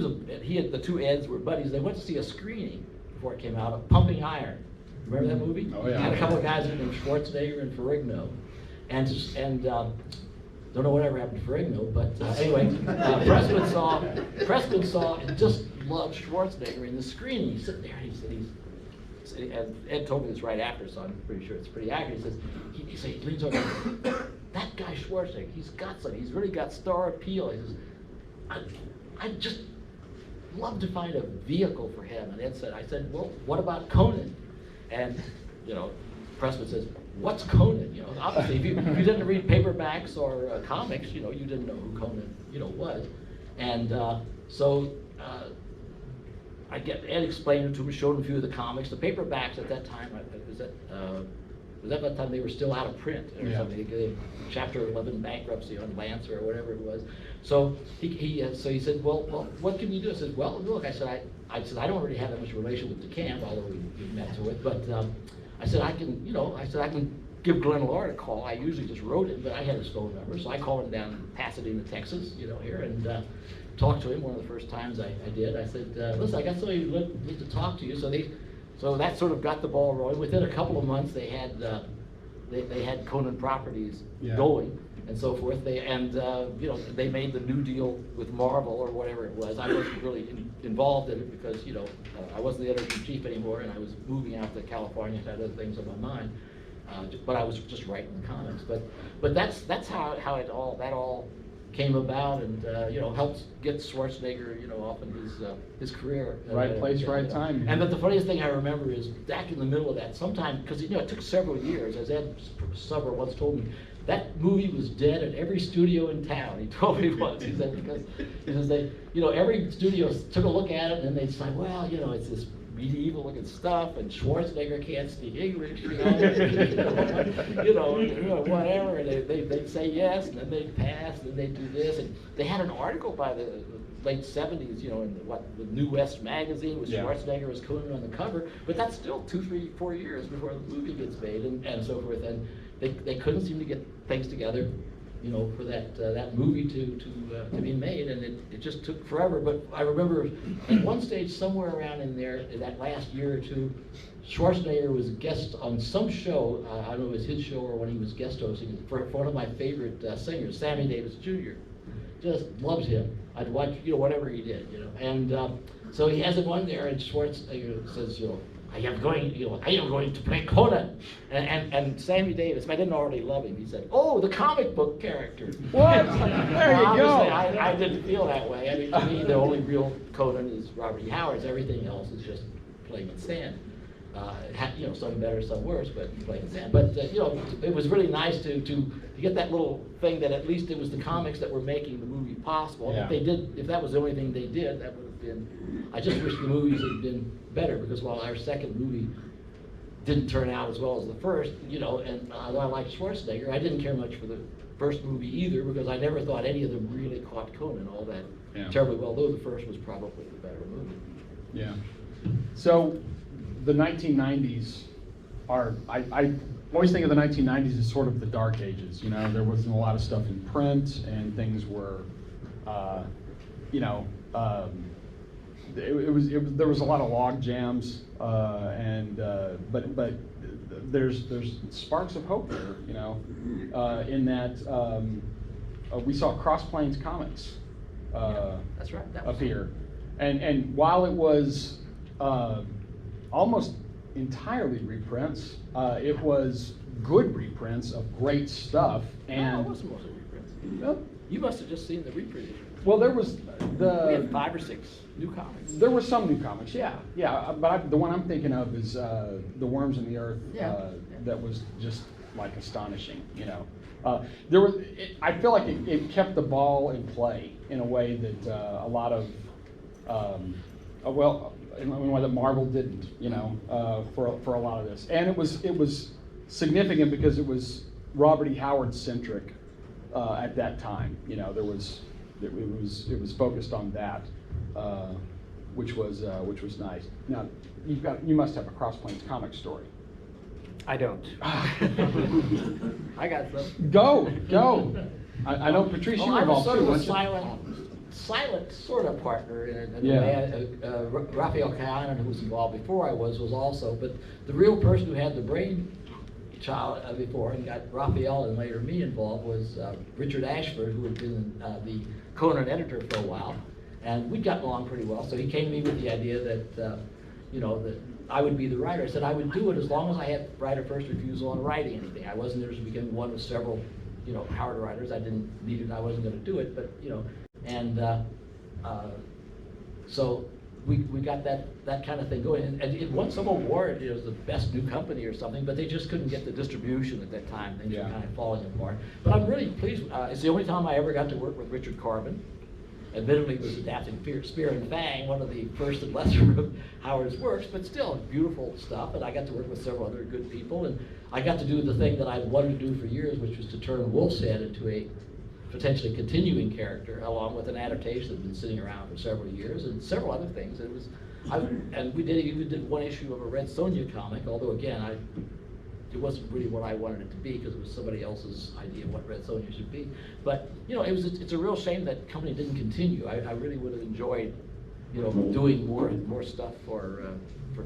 had the two Eds were buddies. They went to see a screening before it came out of Pumping Iron. Remember that movie? Oh yeah. Had a couple of guys named Schwarzenegger and Ferrigno. And don't know whatever happened to Ferrigno, but anyway, Pressman saw and just loved Schwarzenegger in the screen. He's sitting there and he said, and Ed told me this right after, so I'm pretty sure it's pretty accurate. He says, he leans over, that guy Schwarzenegger, he's got something. He's really got star appeal. He says, I'd just love to find a vehicle for him. And I said, well, what about Conan? And Pressman says, what's Conan? Obviously, if you didn't read paperbacks or comics, you didn't know who Conan, was. And so Ed explained it to him, showed him a few of the comics. The paperbacks at that time, was that time they were still out of print or something. Chapter 11 bankruptcy on Lance or whatever it was. So he said, well, what can you do? I said, well, look, I said I don't really have that much relation with DeCamp, although we've met to it, but. I said, I can give Glenn Lord a call. I usually just wrote it, but I had his phone number. So I called him down in Pasadena, Texas, here, and talked to him one of the first times I did. I said, listen, I got somebody who needs to talk to you. So that sort of got the ball rolling. Within a couple of months, they had Conan Properties going and so forth. They made the new deal with Marvel or whatever it was. I wasn't really involved in it because I wasn't the editor-in-chief anymore, and I was moving out to California. I had other things on my mind, but I was just writing the comics. But that's how that all came about, and helped get Schwarzenegger off in his career. Right place, right time. And but the funniest thing I remember is back in the middle of that, sometime because it took several years, as Ed Summer once told me. That movie was dead at every studio in town. He told me once. He said because they, every studio took a look at it and they'd say, well, it's this medieval-looking stuff, and Schwarzenegger can't speak English, whatever. And they'd say yes, and then they'd pass, and then they'd do this. And they had an article by the late '70s, the New West magazine with Schwarzenegger as Conan on the cover. But that's still 2, 3, 4 years before the movie gets made, and so forth. And they couldn't seem to get things together, for that movie to be made, and it just took forever. But I remember at one stage, somewhere around in there, in that last year or two, Schwarzenegger was a guest on some show. I don't know if it was his show or when he was guest hosting for one of my favorite singers, Sammy Davis Jr. Just loved him. I'd watch, whatever he did, And so he has him on there, and Schwarzenegger says, I am going to play Conan. And Sammy Davis, I didn't already love him, he said, oh, the comic book character. What? There you go. I didn't feel that way. I mean, to me, the only real Conan is Robert E. Howard's. Everything else is just playing in sand. Some better, some worse, but playing in sand. But, it was really nice to get that little thing that at least it was the comics that were making the movie possible. Yeah. If that was the only thing they did, that would have been, I just wish the movies had been better, because while our second movie didn't turn out as well as the first, and although I liked Schwarzenegger, I didn't care much for the first movie either, because I never thought any of them really caught Conan all that terribly well, though the first was probably the better movie. Yeah. So the 1990s are, I always think of the 1990s as sort of the dark ages. There wasn't a lot of stuff in print, and things were, there was a lot of log jams, but there's sparks of hope there, in that we saw Cross Plains Comics That's right. appear, and while it was almost entirely reprints, it was good reprints of great stuff, and it wasn't mostly reprints. Well, You must have just seen the reprint issue. well, there was We had the, 5 or 6 new comics. there were some new comics, yeah, but the one I'm thinking of is The Worms in the Earth. Yeah. That was just like astonishing, you know. There was, I feel like it kept the ball in play in a way that a lot of, in a way that Marvel didn't, you know, for a lot of this. And it was significant because it was Robert E. Howard centric at that time. You know, it was focused on that, which was nice. Now you must have a Cross Plains comic story. I don't. I got some. Go. I know Patrice, you were I was involved sort too, of a weren't you? silent sort of partner in a Yeah. way. Raphael Kayanen, who was involved before I was also, but the real person who had the brain child before and got Raphael and later me involved was Richard Ashford, who had been the Conan editor for a while, and we'd gotten along pretty well. So he came to me with the idea that that I would be the writer. I said I would do it as long as I had right of first refusal on writing anything. I wasn't there to become one of several, Howard writers. I didn't need it. I wasn't going to do it, but and so we got that kind of thing going. And it won some award. It was the best new company or something, but they just couldn't get the distribution at that time. Things were kind of falling apart. But I'm really pleased. It's the only time I ever got to work with Richard Carbon. Admittedly, it was adapting Spear and Fang, one of the first and lesser of Howard's works, but still beautiful stuff. And I got to work with several other good people, and I got to do the thing that I'd wanted to do for years, which was to turn Wolf's Head into a potentially continuing character, along with an adaptation that had been sitting around for several years, and several other things. And we did one issue of a Red Sonja comic, although again, it wasn't really what I wanted it to be because it was somebody else's idea of what Red Sonja should be. But it's a real shame that company didn't continue. I really would have enjoyed, doing more stuff for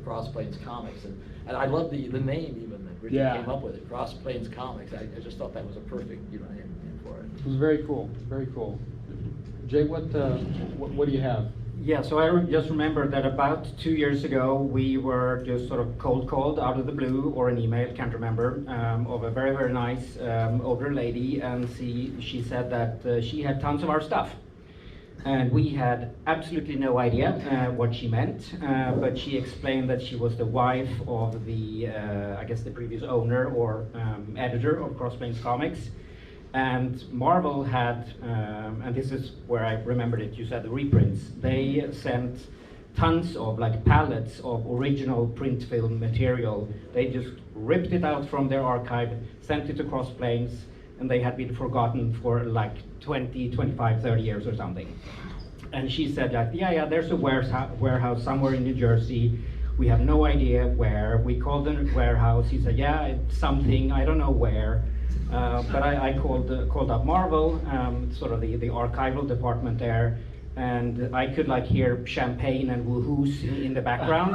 Cross Plains Comics, and I love the name even that Richard came up with it, Cross Plains Comics. I just thought that was a perfect name for it. It was very cool. Very cool. Jay, what do you have? Yeah, so I just remember that about 2 years ago, we were just sort of cold called out of the blue, or an email, can't remember, of a very, very nice older lady, and she said that she had tons of our stuff. And we had absolutely no idea what she meant, but she explained that she was the wife of the, I guess the previous owner or editor of Cross Plains Comics. And Marvel had, and this is where I remembered it, you said the reprints, they sent tons of pallets of original print film material. They just ripped it out from their archive, sent it to Cross Plains, and they had been forgotten for 20, 25, 30 years or something. And she said yeah, there's a warehouse somewhere in New Jersey. We have no idea where. We called the warehouse. He said, yeah, it's something, I don't know where. But I called up Marvel, sort of the archival department there, and I could hear champagne and woohoos in the background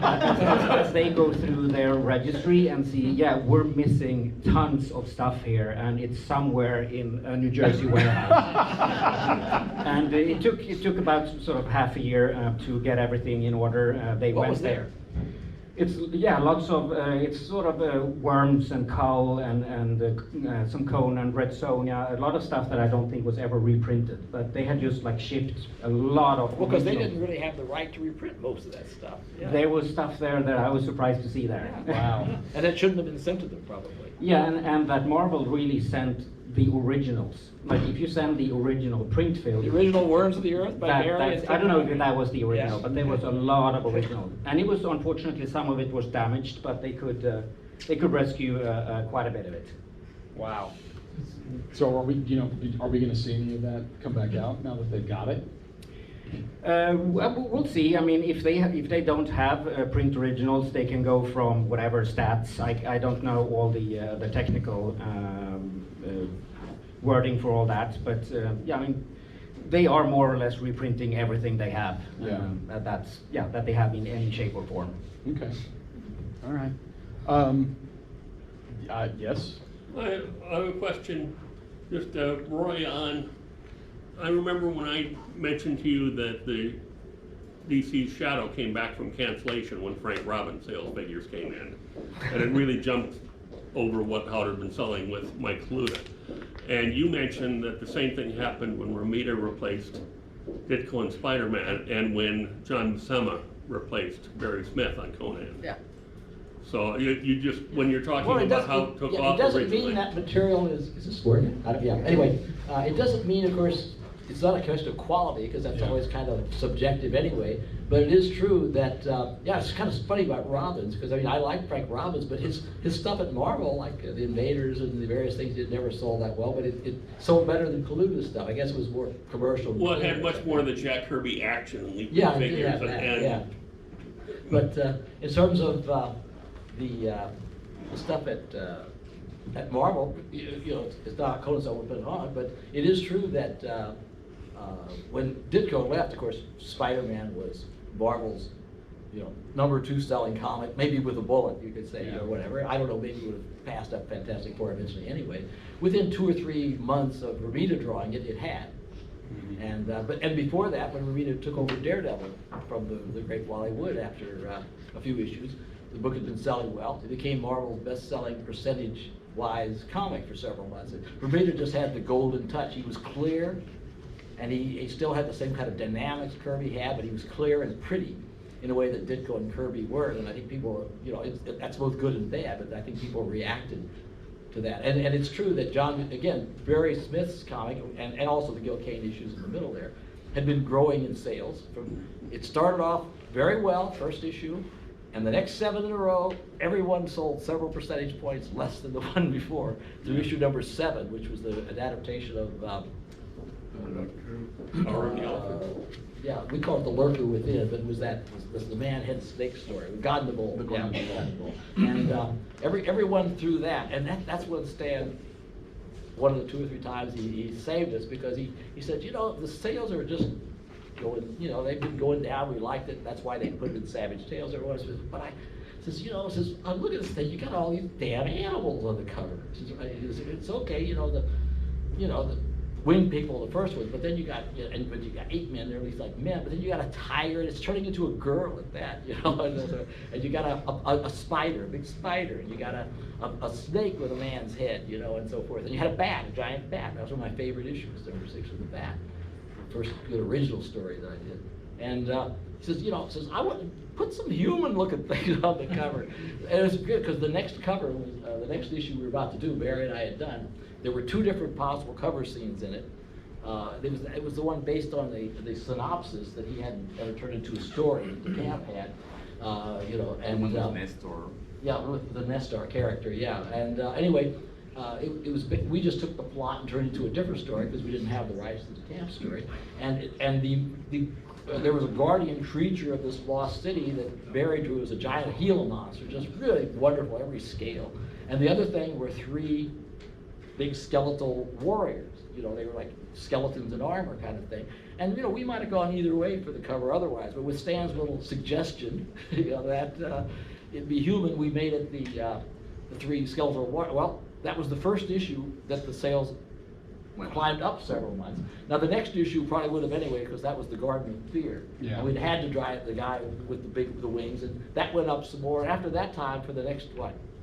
as they go through their registry and see, yeah, we're missing tons of stuff here, and it's somewhere in a New Jersey warehouse. And it took about sort of half a year to get everything in order. They What went was there? It's lots of it's sort of Worms and Cull and some Conan, Red Sonja, a lot of stuff that I don't think was ever reprinted, but they had just shipped a lot of. Well, because they original. didn't really have the right to reprint most of that stuff. Yeah. There was stuff there that I was surprised to see there. Wow. And it shouldn't have been sent to them, probably. Yeah, and that Marvel really sent the originals. If you send the original print film. The original Worms of the Earth by Barry and I don't know if Tim that was the original, Yeah. but there was a lot of original. And it was, unfortunately, some of it was damaged, but they could rescue quite a bit of it. Wow. So are we going to see any of that come back out now that they've got it? We'll see. I mean, if they don't have print originals, they can go from whatever stats. I don't know all the technical wording for all that, but yeah, I mean, they are more or less reprinting everything they have. That they have in any shape or form. Okay. All right. Yes. I have a question, just Roy, I remember when I mentioned to you that the DC's Shadow came back from cancellation when Frank Robbins sales figures came in, and it really jumped over what Howard had been selling with Mike Saluda. And you mentioned that the same thing happened when Romita replaced Ditko and Spider-Man, and when John Buscema replaced Barry Smith on Conan. Yeah. So you just, when you're talking Well, about how it took off it doesn't originally. mean that material is this working? Yeah, anyway, it doesn't mean, of course, it's not a question of quality, because that's always kind of subjective anyway, but it is true that, yeah, it's kind of funny about Robbins, because I mean, I like Frank Robbins, but his stuff at Marvel, like the Invaders and the various things, it never sold that well, but it sold better than Kaluga's stuff. I guess it was more commercial. Well, it had much more of the Jack Kirby action and leaping Yeah, it did figures. have that, and yeah. But in terms of the stuff at Marvel, you know, it's not Conan's always been on, but it is true that when Ditko left, of course, Spider-Man was Marvel's, you know, #2 selling comic, maybe with a bullet, you could say, or whatever. I don't know, maybe it would have passed up Fantastic Four eventually anyway. Within 2 or 3 months of Romita drawing it, it had. And before that, when Romita took over Daredevil from the great Wally Wood after a few issues, the book had been selling well. It became Marvel's best-selling percentage-wise comic for several months. Romita just had the golden touch. He was clear, and he still had the same kind of dynamics Kirby had, but he was clear and pretty in a way that Ditko and Kirby were. And I think people, you know, that's both good and bad, but I think people reacted to that. And it's true that again, Barry Smith's comic, and also the Gil Kane issues in the middle there, had been growing in sales. It started off very well, first issue, and the next 7 in a row, every one sold several percentage points less than the one before, through issue number 7, which was an adaptation of yeah, we call it The Lurker Within, but it was the man-head snake story, God in the Bowl. God in the Bowl. And everyone through that, and that's when Stan, one of the 2 or 3 times he saved us, because he said, you know, the sales are just going, you know, they've been going down, we liked it, that's why they put it in Savage Tales, everyone says, but I'm looking at this thing, you got all these damn animals on the cover. It's okay, you know, the winged people, the first ones, but then you got, you know, but you got 8 men, they're at least like men, but then you got a tiger, and it's turning into a girl at that, you know, and you got a spider, a big spider, and you got a snake with a man's head, you know, and so forth, and you had a bat, a giant bat. That was one of my favorite issues, number 6 was the bat, the first good original story that I did. And he says, you know, I want to put some human-looking things on the cover, and it was good because the next cover was the next issue we were about to do. Barry and I had done. There were 2 different possible cover scenes in it. It was the one based on the synopsis that he had ever turned into a story that the camp had, you know, and Nestor. yeah, with the Nestor character, yeah. And anyway, we just took the plot and turned it into a different story because we didn't have the rights to the camp story. And there was a guardian creature of this lost city that Barry drew as a giant Gila monster, just really wonderful, every scale. And the other thing were 3 big skeletal warriors. You know, they were like skeletons in armor kind of thing. And, you know, we might have gone either way for the cover otherwise, but with Stan's little suggestion, you know, that it'd be human, we made it the 3 skeletal warriors. Well, that was the first issue that the sales climbed up several months. Now, the next issue probably would have anyway, because that was the Garden of Fear. Yeah. And we'd had to drive the guy with the wings, and that went up some more. After that time, for the next,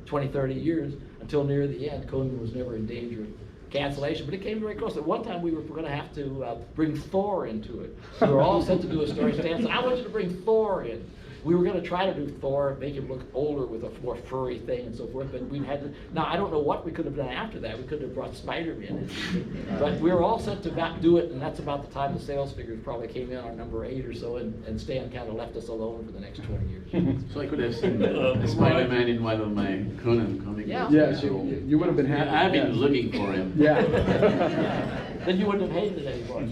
20, 30 years, until near the end, Conan was never in danger of cancellation, but it came very close. At one time, we were going to have to bring Thor into it. We were all set to do a story. Stan said, I want you to bring Thor in. We were going to try to do Thor, make him look older with a more furry thing and so forth, but we had to. Now, I don't know what we could have done after that. We could have brought Spider-Man in. But we were all set to do it, and that's about the time the sales figures probably came in on number 8 or so, and Stan kind of left us alone for the next 20 years. So I could have seen Spider-Man in one of my Conan comics. Yeah. Yes, you would have been happy. I've been yes. looking for him. Yeah. Then you wouldn't have hated it anymore.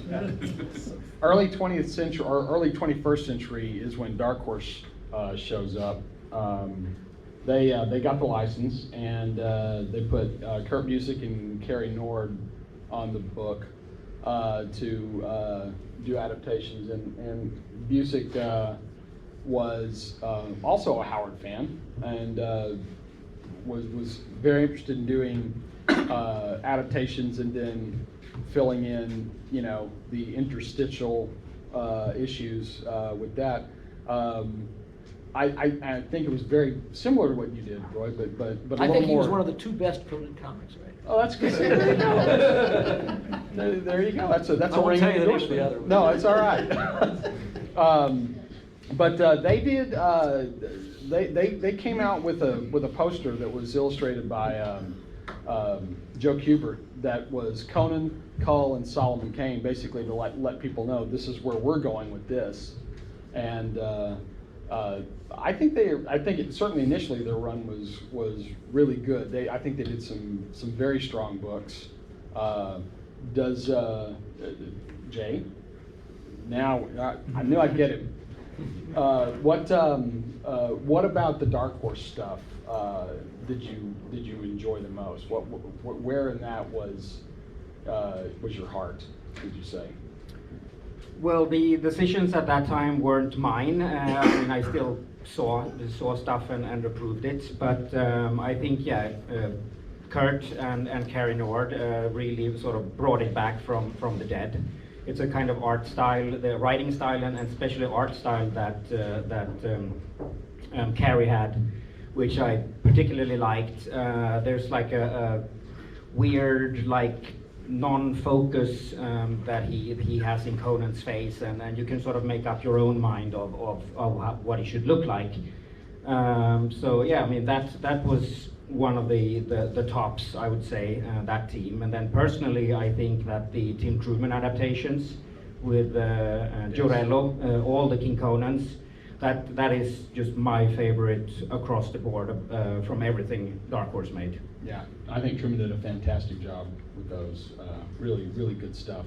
Early 20th century, or early 21st century is when Dark Horse shows up. They got the license, and they put Kurt Busiek and Cary Nord on the book to do adaptations, and Busiek was also a Howard fan, and was very interested in doing adaptations and then filling in, you know, the interstitial issues with that. I think it was very similar to what you did, Roy, but a little more. I think he was one of the 2 best Conan comics, right? Oh, that's good. There you go. There you go. That's a I won't ring tell you the name of endorsement. the other one. No, it's all right. But they did. They came out with a poster that was illustrated by Joe Kubert that was Conan, Kull, and Solomon Kane, basically to let people know this is where we're going with this. And I think certainly initially their run was really good. I think they did some very strong books. Does Jay? Now I knew I'd get him. What about the Dark Horse stuff did you enjoy the most? Where in that was your heart? Would you say? Well, the decisions at that time weren't mine. I mean, I still saw stuff and approved it, but I think Kurt and Carrie Nord really sort of brought it back from the dead. It's a kind of art style, the writing style, and especially art style that Carrie had, which I particularly liked. There's like a weird, like non-focus that he has in Conan's face, and you can sort of make up your own mind of what he should look like. So yeah, I mean that was one of the tops, I would say, that team. And then personally, I think that the Tim Truman adaptations with Giorello, all the King Conans, that is just my favorite across the board from everything Dark Horse made. Yeah, I think Truman did a fantastic job with those. Really, really good stuff.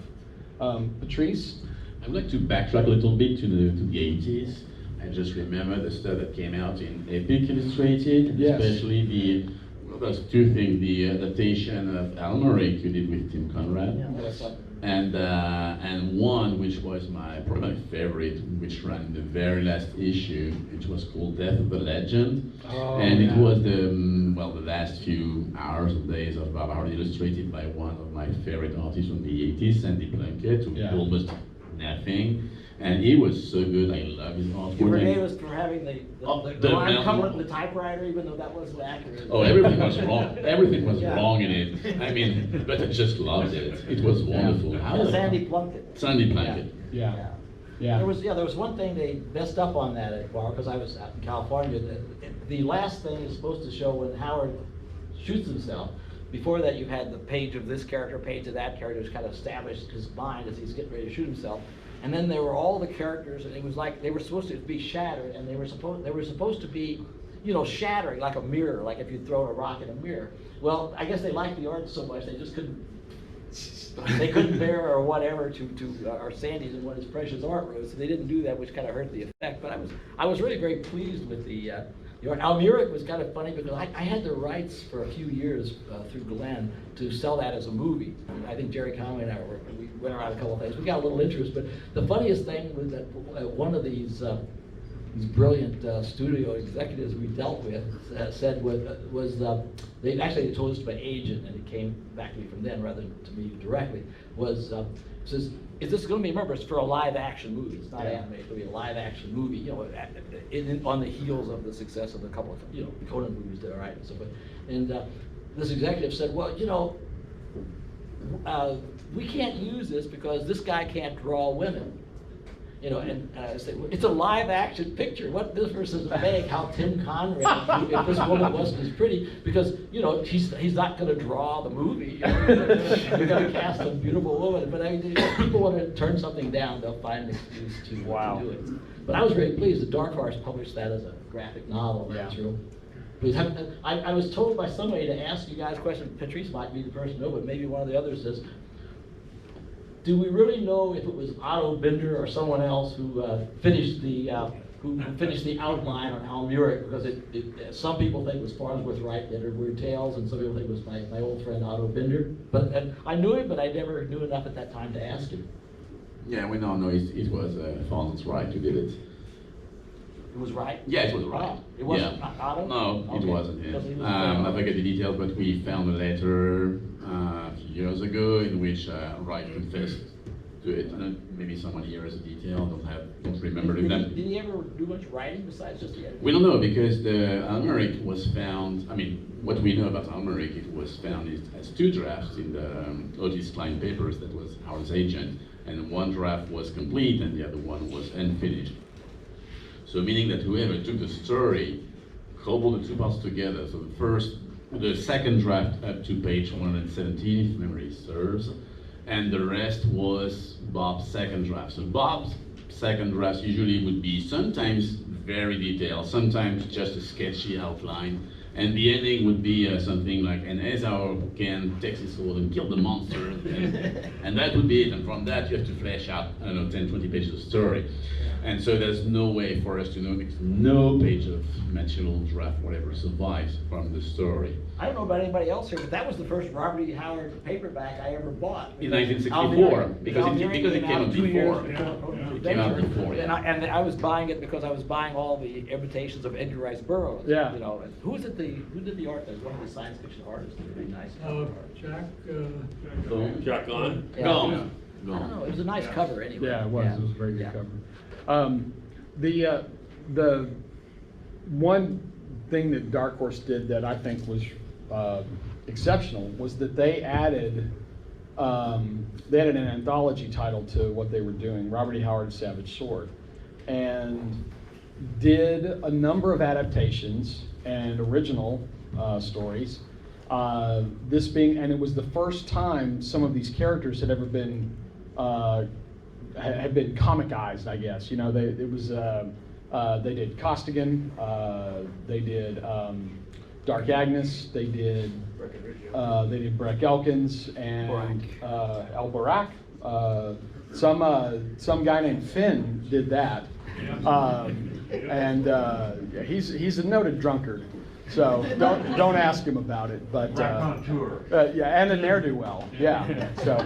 Patrice? I would like to backtrack a little bit to the 80s. I just remember the stuff that came out in Epic Illustrated, yes. Especially there's 2 things, the adaptation of Almeric you did with Tim Conrad, and one which was probably my favorite, which ran in the very last issue, which was called Death of the Legend, and it was the last few hours or days of Bob Hardy, illustrated by one of my favorite artists from the 80s, Sandy Plunkett, who did almost nothing. And he was so good. I love his artwork. You were famous for having the line cover in the typewriter, even though that wasn't accurate. Oh, everything was wrong. Everything was wrong in it. I mean, but I just loved it. It was wonderful. And Sandy Plunkett. Sandy Plunkett. Yeah. There was one thing they messed up on that at Bar, because I was out in California. The last thing is supposed to show when Howard shoots himself. Before that, you had the page of this character, page of that character, which kind of established his mind as he's getting ready to shoot himself. And then there were all the characters, and it was like they were supposed to be shattered, and they were supposed to be, shattering like a mirror, like if you throw a rock in a mirror. Well, I guess they liked the art so much they just couldn't bear or whatever or Sandy's and what his precious art was, so they didn't do that, which kind of hurt the effect. But I was really very pleased with the art. Almeric was kind of funny because I had the rights for a few years through Glenn to sell that as a movie. I think Jerry Conway and I we went around a couple of things. We got a little interest, but the funniest thing was that one of these brilliant studio executives we dealt with said was they told us to my agent, and it came back to me from then rather than to me directly, says, is this going to be, remember, it's for a live action movie. It's not animated, it'll be a live action movie, on the heels of the success of a couple of, Conan movies that are right and so forth. And this executive said, well, we can't use this because this guy can't draw women. And I said, well, it's a live action picture. What difference does it make how Tim Conrad, if this woman wasn't as pretty, because, he's not going to draw the movie. You're going to cast a beautiful woman. But I mean, if people want to turn something down, they'll find an excuse to do it. But I was very pleased that Dark Horse published that as a graphic novel. That's real. I was told by somebody to ask you guys a question. Patrice might be the person to know, but maybe one of the others says, do we really know if it was Otto Binder or someone else who finished the outline on Almeric? Because some people think it was Farnsworth Wright that had Weird Tales, and some people think it was my old friend Otto Binder. But I knew him, but I never knew enough at that time to ask him. Yeah, we now know it was Farnsworth Wright who did it. It was Wright? Yeah, it was Wright. It wasn't Otto? No, okay. It wasn't him. I forget the details, but we found a letter a few years ago in which Wright confessed to it. Maybe someone here has a detail. Don't remember Did them. he ever do much writing besides just the editing? We don't know because the Almeric was found. I mean, what we know about Almeric, it was found as 2 drafts in the Otis Klein papers. That was Howard's agent, and one draft was complete and the other one was unfinished. So meaning that whoever took the story, cobbled the 2 parts together. So the second draft up to page 117, if memory serves, and the rest was Bob's second draft. So Bob's second draft usually would be sometimes very detailed, sometimes just a sketchy outline, and the ending would be something like, and Ezra can take his sword and kill the monster, and that would be it. And from that you have to flesh out, I don't know, 10, 20 pages of story. And so there's no way for us to know, because no page of material draft, whatever, survives from the story. I don't know about anybody else here, but that was the first Robert E. Howard paperback I ever bought. In 1964, because it came out 2 years before. before. It came out before, yeah. And I was buying it because I was buying all the imitations of Edgar Rice Burroughs. Yeah. You know, and who did the art? There's one of the science fiction artists. Really nice. Jack, Jack on? Yeah. Gone. I don't know. It was a nice cover anyway. Yeah, it was. It was a very good Yeah. cover. The one thing that Dark Horse did that I think was exceptional was that they added an anthology title to what they were doing, Robert E. Howard's Savage Sword, and did a number of adaptations and original stories. And it was the first time some of these characters had ever been had been comicized, I guess. You know, they did Costigan, they did Dark Agnes, they did Breck Elkins and El Barak. Some guy named Finn did that, and he's a noted drunkard. So don't ask him about it. But yeah, and a ne'er-do-well. Yeah. So,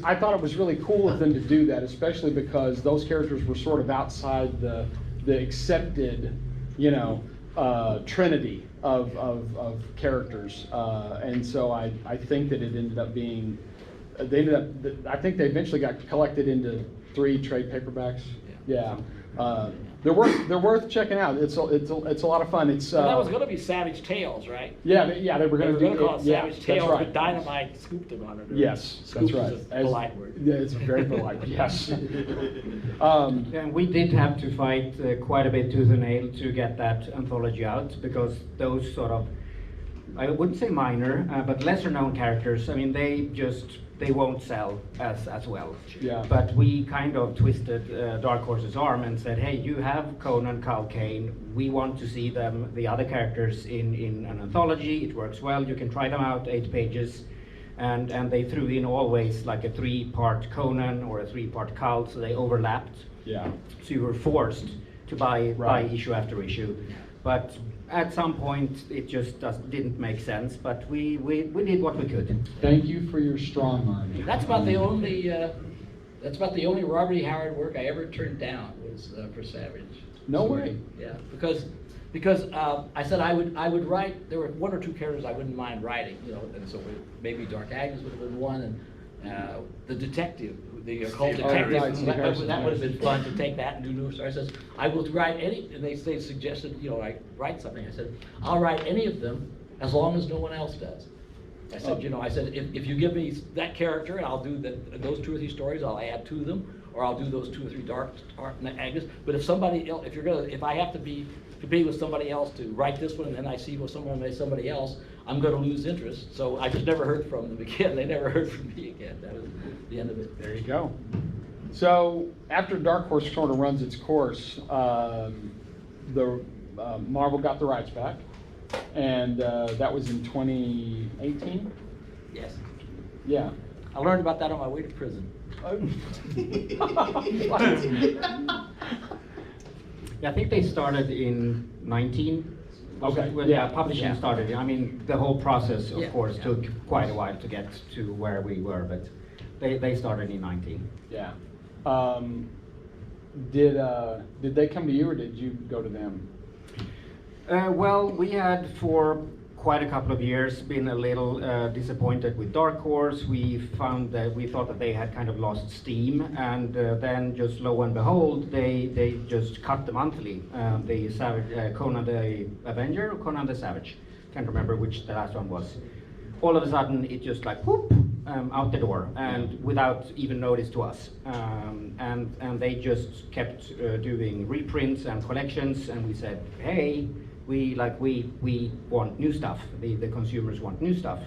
I thought it was really cool of them to do that, especially because those characters were sort of outside the accepted, trinity of characters, and so I think that it ended up being. I think they eventually got collected into 3 trade paperbacks. Yeah. They're worth checking out. It's a lot of fun. It's Well, that was going to be Savage Tales, right? yeah, they were going to do call it yeah, Savage that's Tales, right. but Dynamite scooped them on it. Yes, Scooped that's right. is a polite word. Yeah, it's very polite. Yes. And we did have to fight quite a bit tooth and nail to get that anthology out, because those sort of, I wouldn't say minor, but lesser known characters, I mean, they won't sell as well. Yeah. But we kind of twisted Dark Horse's arm and said, hey, you have Conan, Cal Kane, we want to see the other characters in an anthology. It works well, you can try them out, 8 pages. And they threw in always like a 3-part Conan or a 3-part Cal, so they overlapped. Yeah. So you were forced to buy Right. issue after issue. But at some point, it just didn't make sense, but we did what we could. Thank you for your strong arm. That's about the only Robert E. Howard work I ever turned down was for Savage. No way. Yeah, because I said I would write. There were 1 or 2 characters I wouldn't mind writing, and so maybe Dark Agnes would have been one, and the detective, the occult detective. right, Steve Harrison, that would have yes. been fun to take that and do new stories. I says I will write any, and they suggested I write something. I said I'll write any of them as long as no one else does. I said, if you give me that character and I'll do those 2 or 3 stories, I'll add to them, or I'll do those 2 or 3 dark Agnes. But if somebody else, if I have to be competing with somebody else to write this one, and then I see someone made somebody else, I'm going to lose interest. So I just never heard from them again. They never heard from me again. That was the end of it. There you go. So after Dark Horse sort of runs its course, Marvel got the rights back, and that was in 2018. Yes. Yeah. I learned about that on my way to prison. Yeah, I think they started in 19. Okay. Well, Yeah. publishing started. I mean, the whole process, of Yeah. course, took quite a while to get to where we were, but they started in 19. Yeah. Did they come to you, or did you go to them? Well, we had for quite a couple of years been a little disappointed with Dark Horse. We thought that they had kind of lost steam, and then just lo and behold, they just cut the monthly. The Savage, Conan the Avenger or Conan the Savage, can't remember which the last one was. All of a sudden, it just like whoop, out the door, and without even notice to us. And they just kept doing reprints and collections, and we said, hey, we want new stuff. The consumers want new stuff.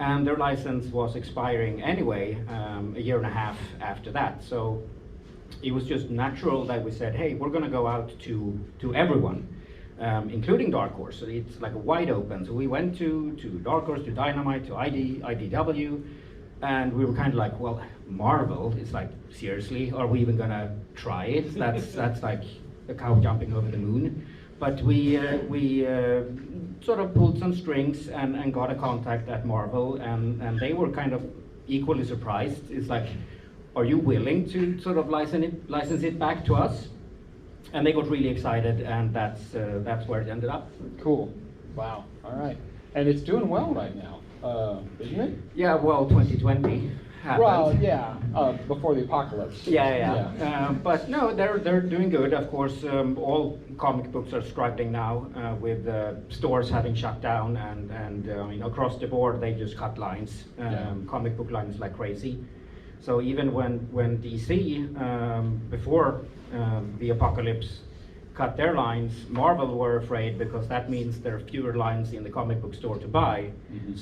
And their license was expiring anyway, a year and a half after that. So it was just natural that we said, hey, we're gonna go out to everyone, including Dark Horse. So it's like wide open. So we went to Dark Horse, to Dynamite, to IDW, and we were kind of like, well, Marvel is like, seriously, are we even gonna try it? That's like a cow jumping over the moon. But we sort of pulled some strings and got a contact at Marvel, and they were kind of equally surprised. It's like, are you willing to sort of license it back to us? And they got really excited, and that's where it ended up. Cool. Wow. All right. And it's doing well right now, isn't it? Yeah, well, 2020 happened. Well, yeah. Before the apocalypse. Yeah. But no, they're doing good. Of course, all comic books are struggling now with stores having shut down, and I mean, across the board they just cut lines, comic book lines like crazy. So even when DC before the apocalypse cut their lines, Marvel were afraid, because that means there are fewer lines in the comic book store to buy. Mm-hmm.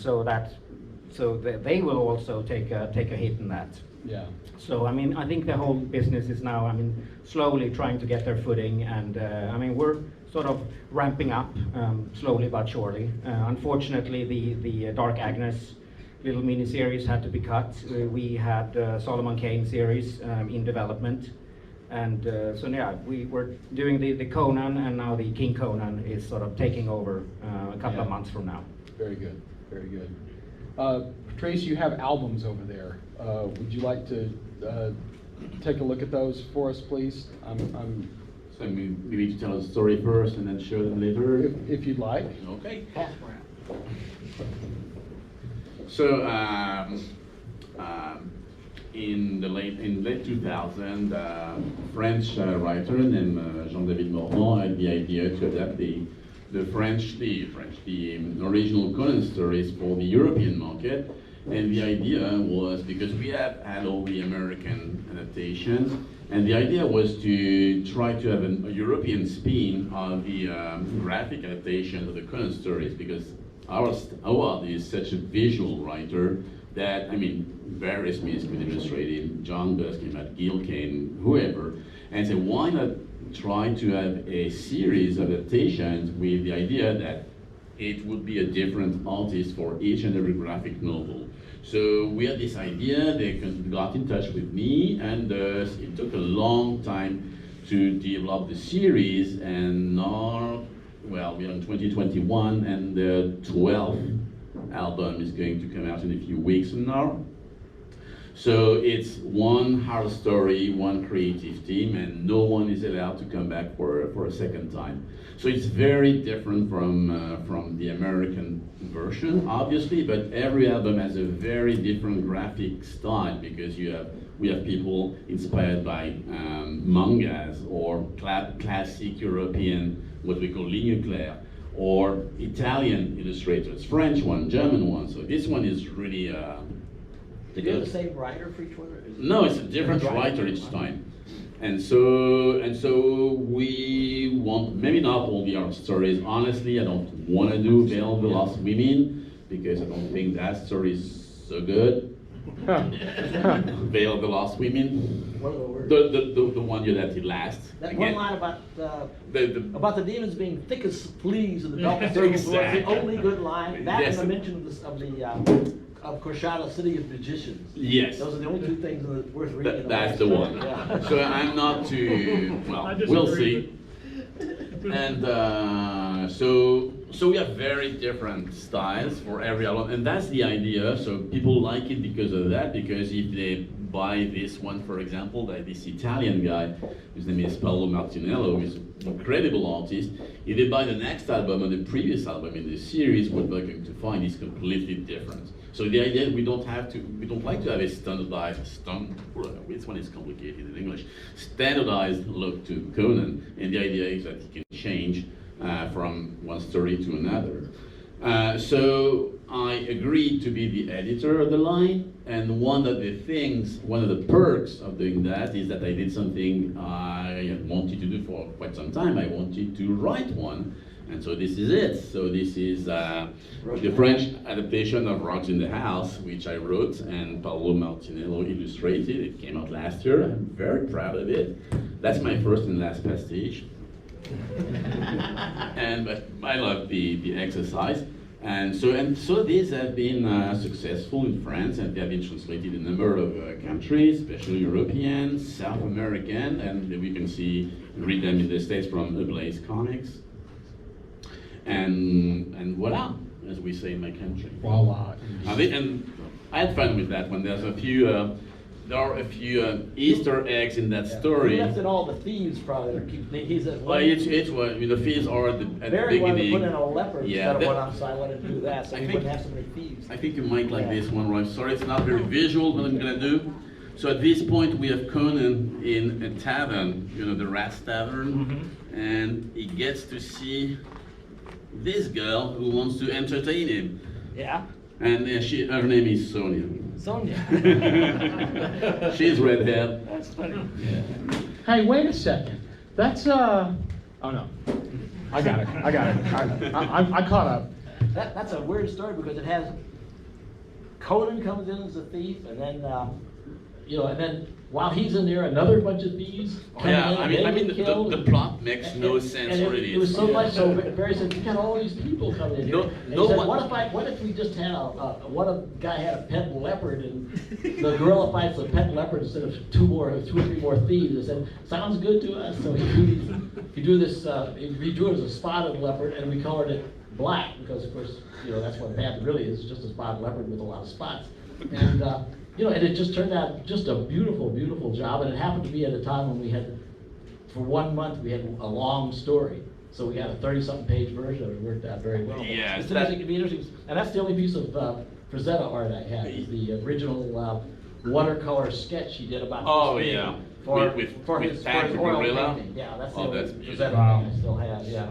So they will also take a hit in that. Yeah. So I mean, I think the whole business is now, I mean, slowly trying to get their footing, and I mean, we're sort of ramping up slowly but surely. Unfortunately, the Dark Agnes little mini-series had to be cut. We had Solomon Kane series in development, and so yeah, we were doing the Conan, and now the King Conan is sort of taking over a couple of months from now. Very good. Very good. Patrice, you have albums over there. Would you like to take a look at those for us, please? So we need to tell a story first and then show them later. If you'd like. Okay. Pass around. So in late 2000, French writer named Jean-David Morvan had the idea to adapt the original Conan stories for the European market. And the idea was, because we have had all the American adaptations, and the idea was to try to have a European spin on the graphic adaptation of the Conan stories, because Howard is such a visual writer that, I mean, various means could illustrate him, John Buscema, Matt Gil Kane, whoever, and so why not try to have a series of adaptations with the idea that it would be a different artist for each and every graphic novel. So we had this idea, they got in touch with me, and it took a long time to develop the series, and now, well, we're in 2021, and the 12th album is going to come out in a few weeks from now. So it's one hard story, one creative team, and no one is allowed to come back for a second time. So it's very different from the American version, obviously, but every album has a very different graphic style, because we have people inspired by mangas or classic European, what we call ligne claire, or Italian illustrators, French one, German one. So this one is really Do you have the same writer for each one? no, it's a different writer each time. And so we want, maybe not all the art stories. Honestly, I don't want to do Veil of the Lost Women, because I don't think that story is so good. Veil of the Lost Women. What are the words? The one you that last. That Again, one line about the demons being thick as fleas in the Yeah, dark circles was exactly. the only good line. That Yes. and the mention of Koshada, City of Magicians. Yes. Those are the only two things that are worth reading. That's the one. Yeah. So I'm not too, well, I we'll disagree, see. And so we have very different styles for every album, and that's the idea. So people like it because of that, because if they buy this one, for example, by this Italian guy, his name is Paolo Martinello, who's an incredible artist, If they buy the next album or the previous album in the series, what they're going to find is completely different. So the idea we don't like to have a this one is complicated in English, standardized look to Conan, and the idea is that he can change from one story to another. So I agreed to be the editor of the line, and one of the perks of doing that is that I did something I wanted to do for quite some time. I wanted to write one, and so this is it. So this is the French adaptation of Rocks in the House, which I wrote, and Paolo Martinello illustrated. It came out last year. I'm very proud of it. That's my first and last pastiche. But I love the exercise. And so these have been successful in France, and they have been translated in a number of countries, especially European, South American, and we can read them in the States from Ablaze Comics. And voila, as we say in my country. Voila. And I had fun with that one. There are a few Easter eggs in that story. He left in all the thieves probably. He's at Well, it's what the thieves are at the Barry wanted to beginning. put in a leopard Yeah, instead of that- one, so I wanted to do that, so I we think- wouldn't have so many thieves. I think you might like Yeah. this one, right? Sorry, it's not very visual what I'm gonna do. So at this point, we have Conan in a tavern, the Rat's Tavern, and he gets to see this girl who wants to entertain him. Yeah, And her name is Sonia. Sonia. She's redhead. That's funny. Hey, wait a second. That's oh no, I got it. I caught up. That's a weird story because it has Conan comes in as a thief, and then and then while he's in there, another bunch of thieves come Yeah, in. I mean, get killed, the plot makes no and sense it, really. It was so much so. Barry said, "You got all these people coming in here." No- And no he said, one- what if we just had what if a guy had a pet leopard and the gorilla fights a pet leopard instead of two or three more thieves? I said, "Sounds good to us." So he drew this. He drew it as a spotted leopard, and we colored it black because, of course, that's what a panther really is, just a spotted leopard with a lot of spots. And and it just turned out just a beautiful, beautiful job. And it happened to be at a time when we had, for 1 month, we had a long story. So we got a 30-something page version of it. It worked out very well. Yes, It's interesting, it'd be interesting. And that's the only piece of Frazetta art I have, is the original watercolor sketch he did about Oh, this thing yeah. for With his Patrick oil Gorilla? painting. Yeah, that's the Oh, only that's Frazetta beautiful. thing I still have, yeah.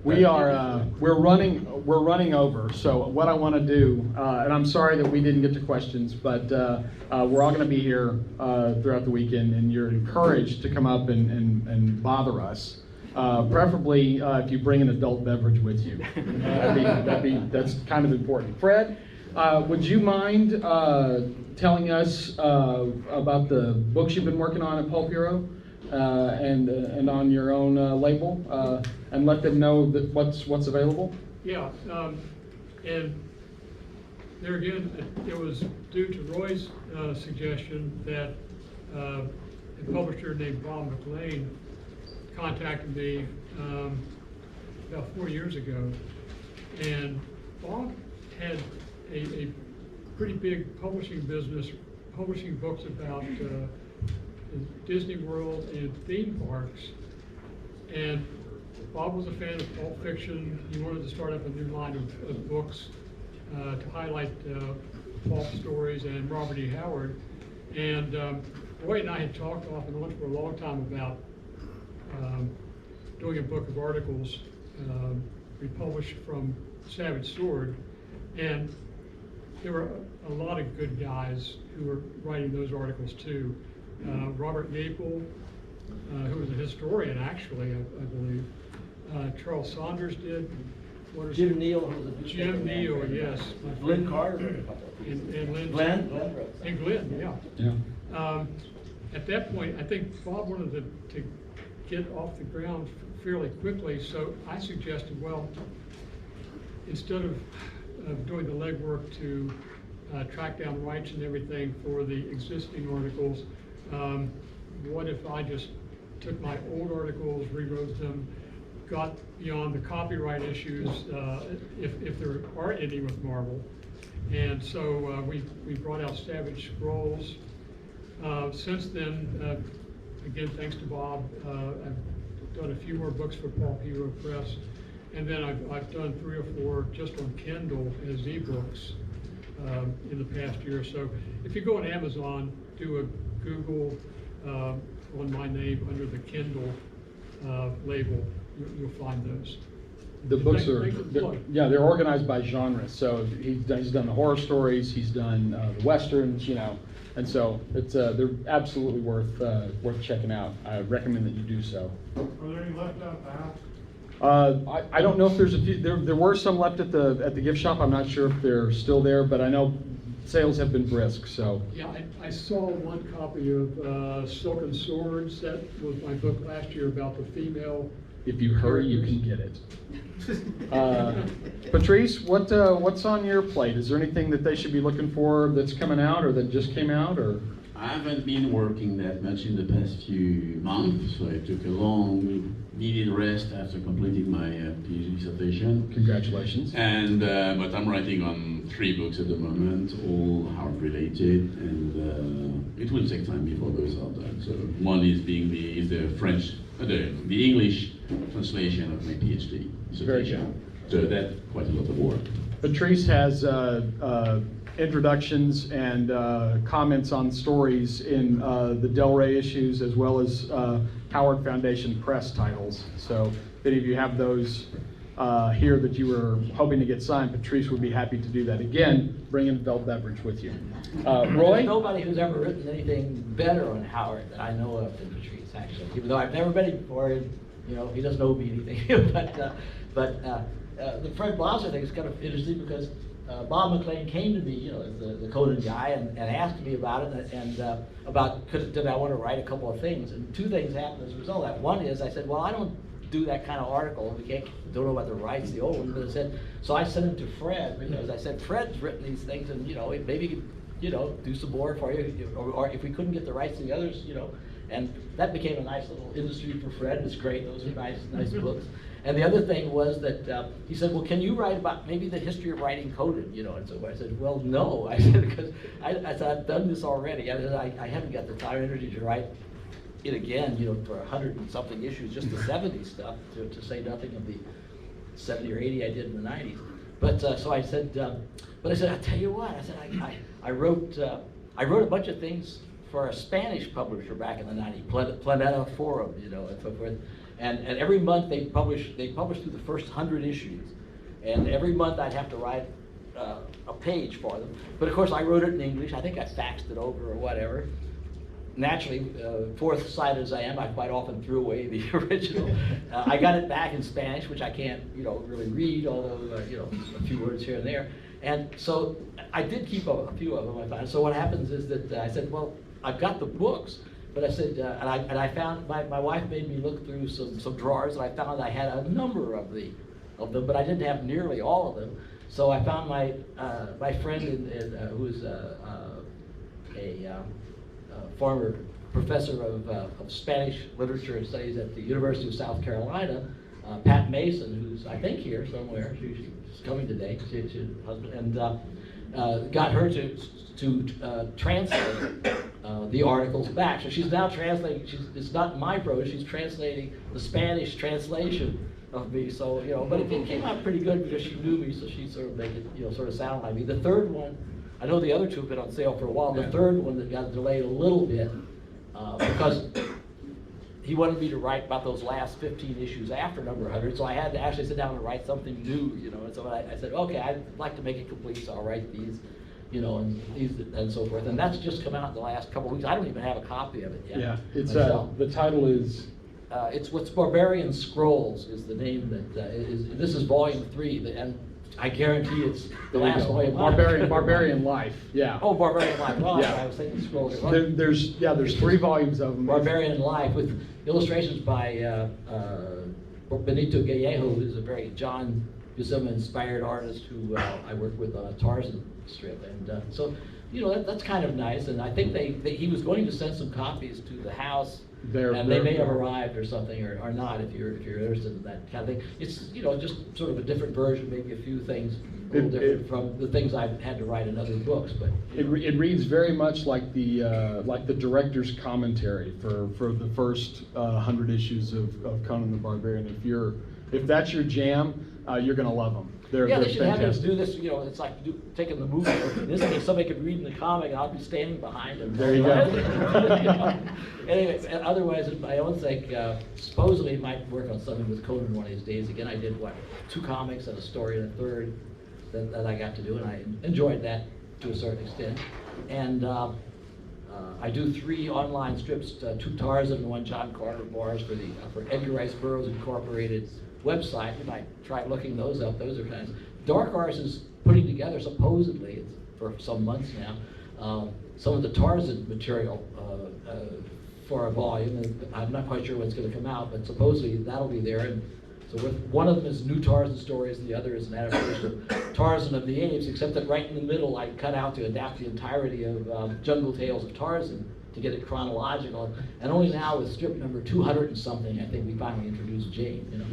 We are we're running over. So what I want to do, and I'm sorry that we didn't get to questions, but we're all going to be here throughout the weekend, and you're encouraged to come up and bother us. Preferably if you bring an adult beverage with you. That's kind of important. Fred, would you mind telling us about the books you've been working on at Pulp Hero? And on your own label, and let them know that what's available. Yeah, and there again, it was due to Roy's suggestion that a publisher named Bob McLean contacted me about 4 years ago, and Bob had a pretty big publishing business, publishing books about Disney World and theme parks, and Bob was a fan of Pulp Fiction. He wanted to start up a new line of books to highlight Pulp stories and Robert E. Howard. And Roy and I had talked off and on for a long time about doing a book of articles republished from Savage Sword, and there were a lot of good guys who were writing those articles too. Robert Maple, who was a historian actually, I believe. Charles Saunders did. Jim Neal, who was a Jim Neal, yes. Lynn Carter. And Lynn. Glenn? And Glenn, yeah. Yeah. At that point, I think Bob wanted to get off the ground fairly quickly, so I suggested, well, instead of doing the legwork to track down rights and everything for the existing articles, what if I just took my old articles, rewrote them, got beyond the copyright issues, if there are any with Marvel. And so we brought out Savage Scrolls. Since then, again, thanks to Bob, I've done a few more books for Paul Hero Press. And then I've done 3 or 4 just on Kindle as ebooks in the past year or so. If you go on Amazon, do a Google on my name under the Kindle label, you'll find those. The books are, Thanks for the plug. yeah, they're organized by genre. So he's done the horror stories, he's done the westerns, you know, and so it's they're absolutely worth checking out. I recommend that you do so. Are there any left out the house? I don't know if there's a few. There were some left at the gift shop. I'm not sure if they're still there, but I know sales have been brisk. So Yeah, I saw one copy of Silken Swords. That was my book last year about the female. if you hurry, you can get it. Patrice, what's on your plate? Is there anything that they should be looking for that's coming out or that just came out, or? I haven't been working that much in the past few months, so I took a long needed rest after completing my PhD dissertation. Congratulations. And but I'm writing on 3 books at the moment, all Howard related, and it will take time before those are done. So one is the French, the English translation of my PhD Very dissertation. So that's quite a lot of work. Patrice has introductions and comments on stories in the Del Rey issues, as well as Howard Foundation Press titles. So if any of you have those here that you were hoping to get signed, Patrice would be happy to do that. Again, bring an adult beverage with you. Roy? There's nobody who's ever written anything better on Howard that I know of than Patrice, actually. Even though I've never met him before, you know, he doesn't owe me anything. but the Fred Blosser thing is kind of interesting because Bob McLean came to me, you know, as the Conan guy, and asked me about it, and about did I want to write a couple of things. And 2 things happened as a result of that. One is I said, well, I don't do that kind of article. We don't know about the rights, the old one. But I said, so I sent it to Fred, because I said, Fred's written these things, and, you know, maybe he could, you know, do some more for you, or if we couldn't get the rights to the others, you know. And that became a nice little industry for Fred. It's great. Those are nice books. And the other thing was that he said, well, can you write about maybe the history of writing Conan, you know? And so I said, well, no. I said, because I said, I've done this already. I said, I haven't got the time and energy to write it again, you know, for 100 and something issues, just the 70s stuff, to say nothing of the 70 or 80 I did in the 90s. But so I said, but I said, I'll tell you what. I said, I wrote a bunch of things for a Spanish publisher back in the 90s, Planeta Forum, you know, and so forth. And every month they publish through the first 100 issues. And every month I'd have to write a page for them. But of course I wrote it in English. I think I faxed it over or whatever. Naturally, forthright as I am, I quite often threw away the original. I got it back in Spanish, which I can't, you know, really read, although, you know, a few words here and there. And so I did keep a few of them, I found. So what happens is that I said, well, I've got the books, but I said, and I found, my wife made me look through some drawers, and I found I had a number of them, but I didn't have nearly all of them. So I found my friend who's a former professor of Spanish literature and studies at the University of South Carolina, Pat Mason, who's I think here somewhere. She's coming today. She's husband, and got her to translate the articles back. So she's now translating. It's not my prose. She's translating the Spanish translation of me. So, you know, but it came out pretty good because she knew me, so she sort of make it, you know, sort of sound like me. The third one, I know the other 2 have been on sale for a while. The third one that got delayed a little bit because he wanted me to write about those last 15 issues after number 100, so I had to actually sit down and write something new, you know. And so I said, okay, I'd like to make it complete, so I'll write these, you know, and these and so forth. And that's just come out in the last couple of weeks. I don't even have a copy of it yet. Yeah, it's myself. the title is. It's what's Barbarian Scrolls is the name that is. This is volume 3, and I guarantee it's the last volume. Barbarian Life. Yeah. Oh, Barbarian Life. Well, Yeah. I was thinking Scrolls. There's 3 volumes of them. Barbarian Life with illustrations by Benito Gallejo, who's a very John Buscema inspired artist who I worked with on a Tarzan strip, and so, you know, that's kind of nice. And I think he was going to send some copies to the house. And they may have arrived or something, or not, if you're interested in that kind of thing. It's, you know, just sort of a different version, maybe a few things a little different from the things I've had to write in other books, but. It reads very much like the director's commentary for the first 100 issues of Conan the Barbarian. If that's your jam, you're gonna love them. They're Yeah, they should have us fantastic. do this, you know, it's like taking the movie. In this case, somebody could read in the comic, and I'll be standing behind them. There you go. Anyway, otherwise, for my own sake, supposedly I might work on something with Conan one of these days. Again, I did, 2 comics and a story and a third that I got to do, and I enjoyed that to a certain extent. And I do 3 online strips, 2 Tarzan and 1 John Carter bars for Edgar Rice Burroughs Incorporated's website. You might try looking those up. Those are kinds. Dark Horse is putting together, supposedly, it's for some months now, some of the Tarzan material for a volume. And I'm not quite sure when it's going to come out, but supposedly that'll be there. And so one of them is new Tarzan stories, the other is an adaptation of Tarzan of the Apes, except that right in the middle I cut out to adapt the entirety of Jungle Tales of Tarzan to get it chronological. And only now with strip number 200 and something, I think we finally introduced Jane, you know.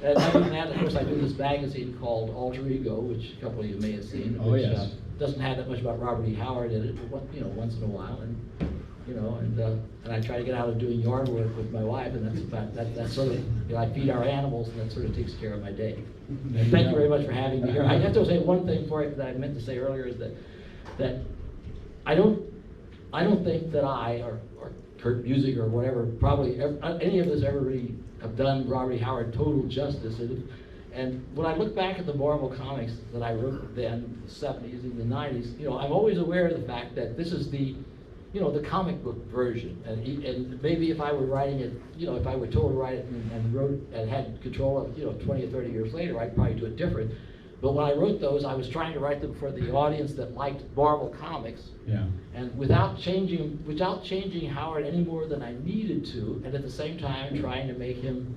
And other than that, of course, I do this magazine called Alter Ego, which a couple of you may have seen, Oh, which yes. Doesn't have that much about Robert E. Howard in it, but you know, once in a while. And I try to get out of doing yard work with my wife, and that's sort of, you know, I feed our animals, and that sort of takes care of my day. And thank you very much for having me here. I have to say one thing for you that I meant to say earlier is that I don't think that I or Kurt Music or whatever, probably any of us ever really have done Robert E. Howard total justice. And when I look back at the Marvel comics that I wrote then, the 70s and the 90s, you know, I'm always aware of the fact that this is the, you know, the comic book version. And maybe if I were writing it, you know, if I were told to write it and wrote and had control of, you know, 20 or 30 years later, I'd probably do it different. But when I wrote those, I was trying to write them for the audience that liked Marvel comics. Yeah. And without changing Howard any more than I needed to, and at the same time trying to make him,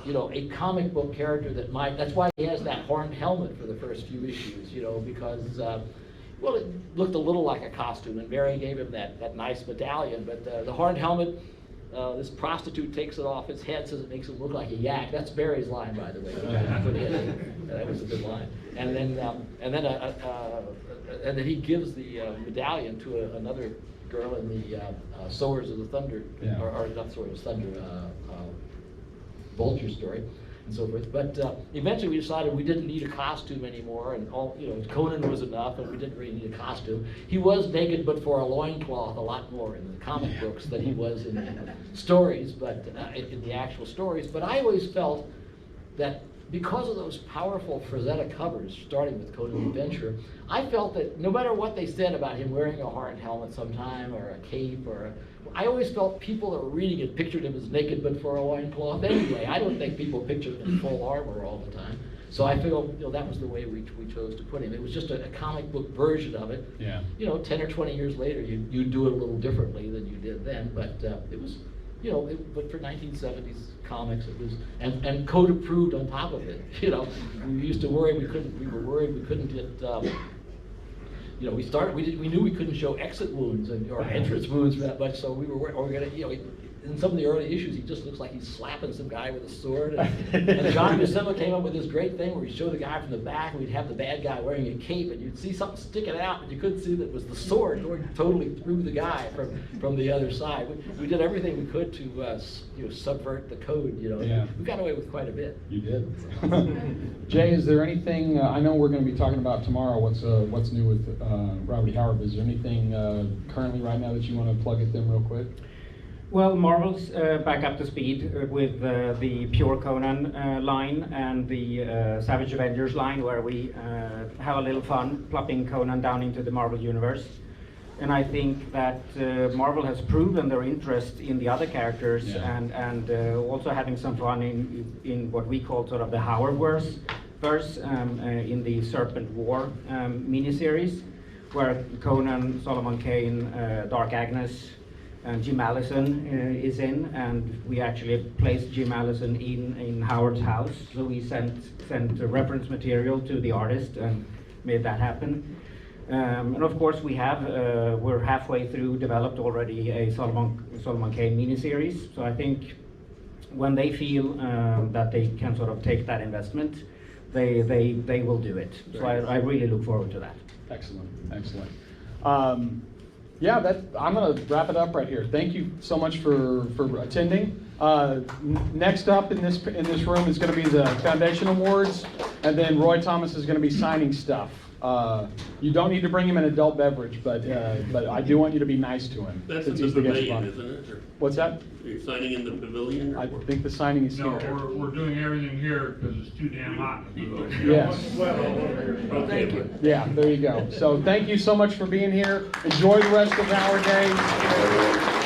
you know, a comic book character that's why he has that horned helmet for the first few issues, you know, because, well, it looked a little like a costume, and Mary gave him that nice medallion, but the horned helmet, this prostitute takes it off his head, says it makes him look like a yak. That's Barry's line, by the way, which I put in. That was a good line. And then he gives the medallion to another girl in the Sowers of the Thunder, Yeah. or not Sowers of Thunder, Vulture story, and so forth. But eventually we decided we didn't need a costume anymore, and all, you know, Conan was enough, and we didn't really need a costume. He was naked, but for a loincloth, a lot more in the comic books than he was in the stories, but in the actual stories. But I always felt that because of those powerful Frazetta covers, starting with Conan the Adventurer, I felt that no matter what they said about him wearing a horned helmet sometime, or a cape, I always felt people that were reading it pictured him as naked but for a loincloth anyway. I don't think people pictured him in full armor all the time. So I feel, you know, that was the way we chose to put him. It was just a comic book version of it. Yeah. You know, 10 or 20 years later, you do it a little differently than you did then, but it was, you know, but for 1970s comics, it was, and code approved on top of it. You know, we used to worry we were worried we couldn't get, you know, we knew we couldn't show exit wounds or entrance wounds that much, so we were gonna, you know, in some of the early issues, he just looks like he's slapping some guy with a sword. And John Buscema came up with this great thing where he'd show the guy from the back, and we'd have the bad guy wearing a cape, and you'd see something sticking out, but you couldn't see that it was the sword going totally through the guy from the other side. We did everything we could to you know, subvert the code. You know, Yeah. We got away with quite a bit. You did. Jay, is there anything, I know we're going to be talking about tomorrow what's new with Robert E. Howard, but is there anything currently right now that you want to plug at them real quick? Well, Marvel's back up to speed with the Pure Conan line and the Savage Avengers line, where we have a little fun plopping Conan down into the Marvel universe. And I think that Marvel has proven their interest in the other characters, Yeah. and also having some fun in what we call sort of the Howardverse in the Serpent War miniseries, where Conan, Solomon Kane, Dark Agnes, and Jim Allison is in, and we actually placed Jim Allison in Howard's house. So we sent reference material to the artist and made that happen. And of course we're halfway through developed already a Solomon Kane miniseries. So I think when they feel that they can sort of take that investment, they will do it. So I really look forward to that. Excellent, excellent. Yeah, I'm going to wrap it up right here. Thank you so much for attending. Next up in this room is going to be the Foundation Awards, and then Roy Thomas is going to be signing stuff. You don't need to bring him an adult beverage, but I do want you to be nice to him. That's in since the he's guest pavilion, of honor. isn't it? Or What's that? you're signing in the pavilion? I think the signing is No, here. we're doing everything here because it's too damn hot. Yes. Okay, but- Yeah, there you go. So thank you so much for being here. Enjoy the rest of our day.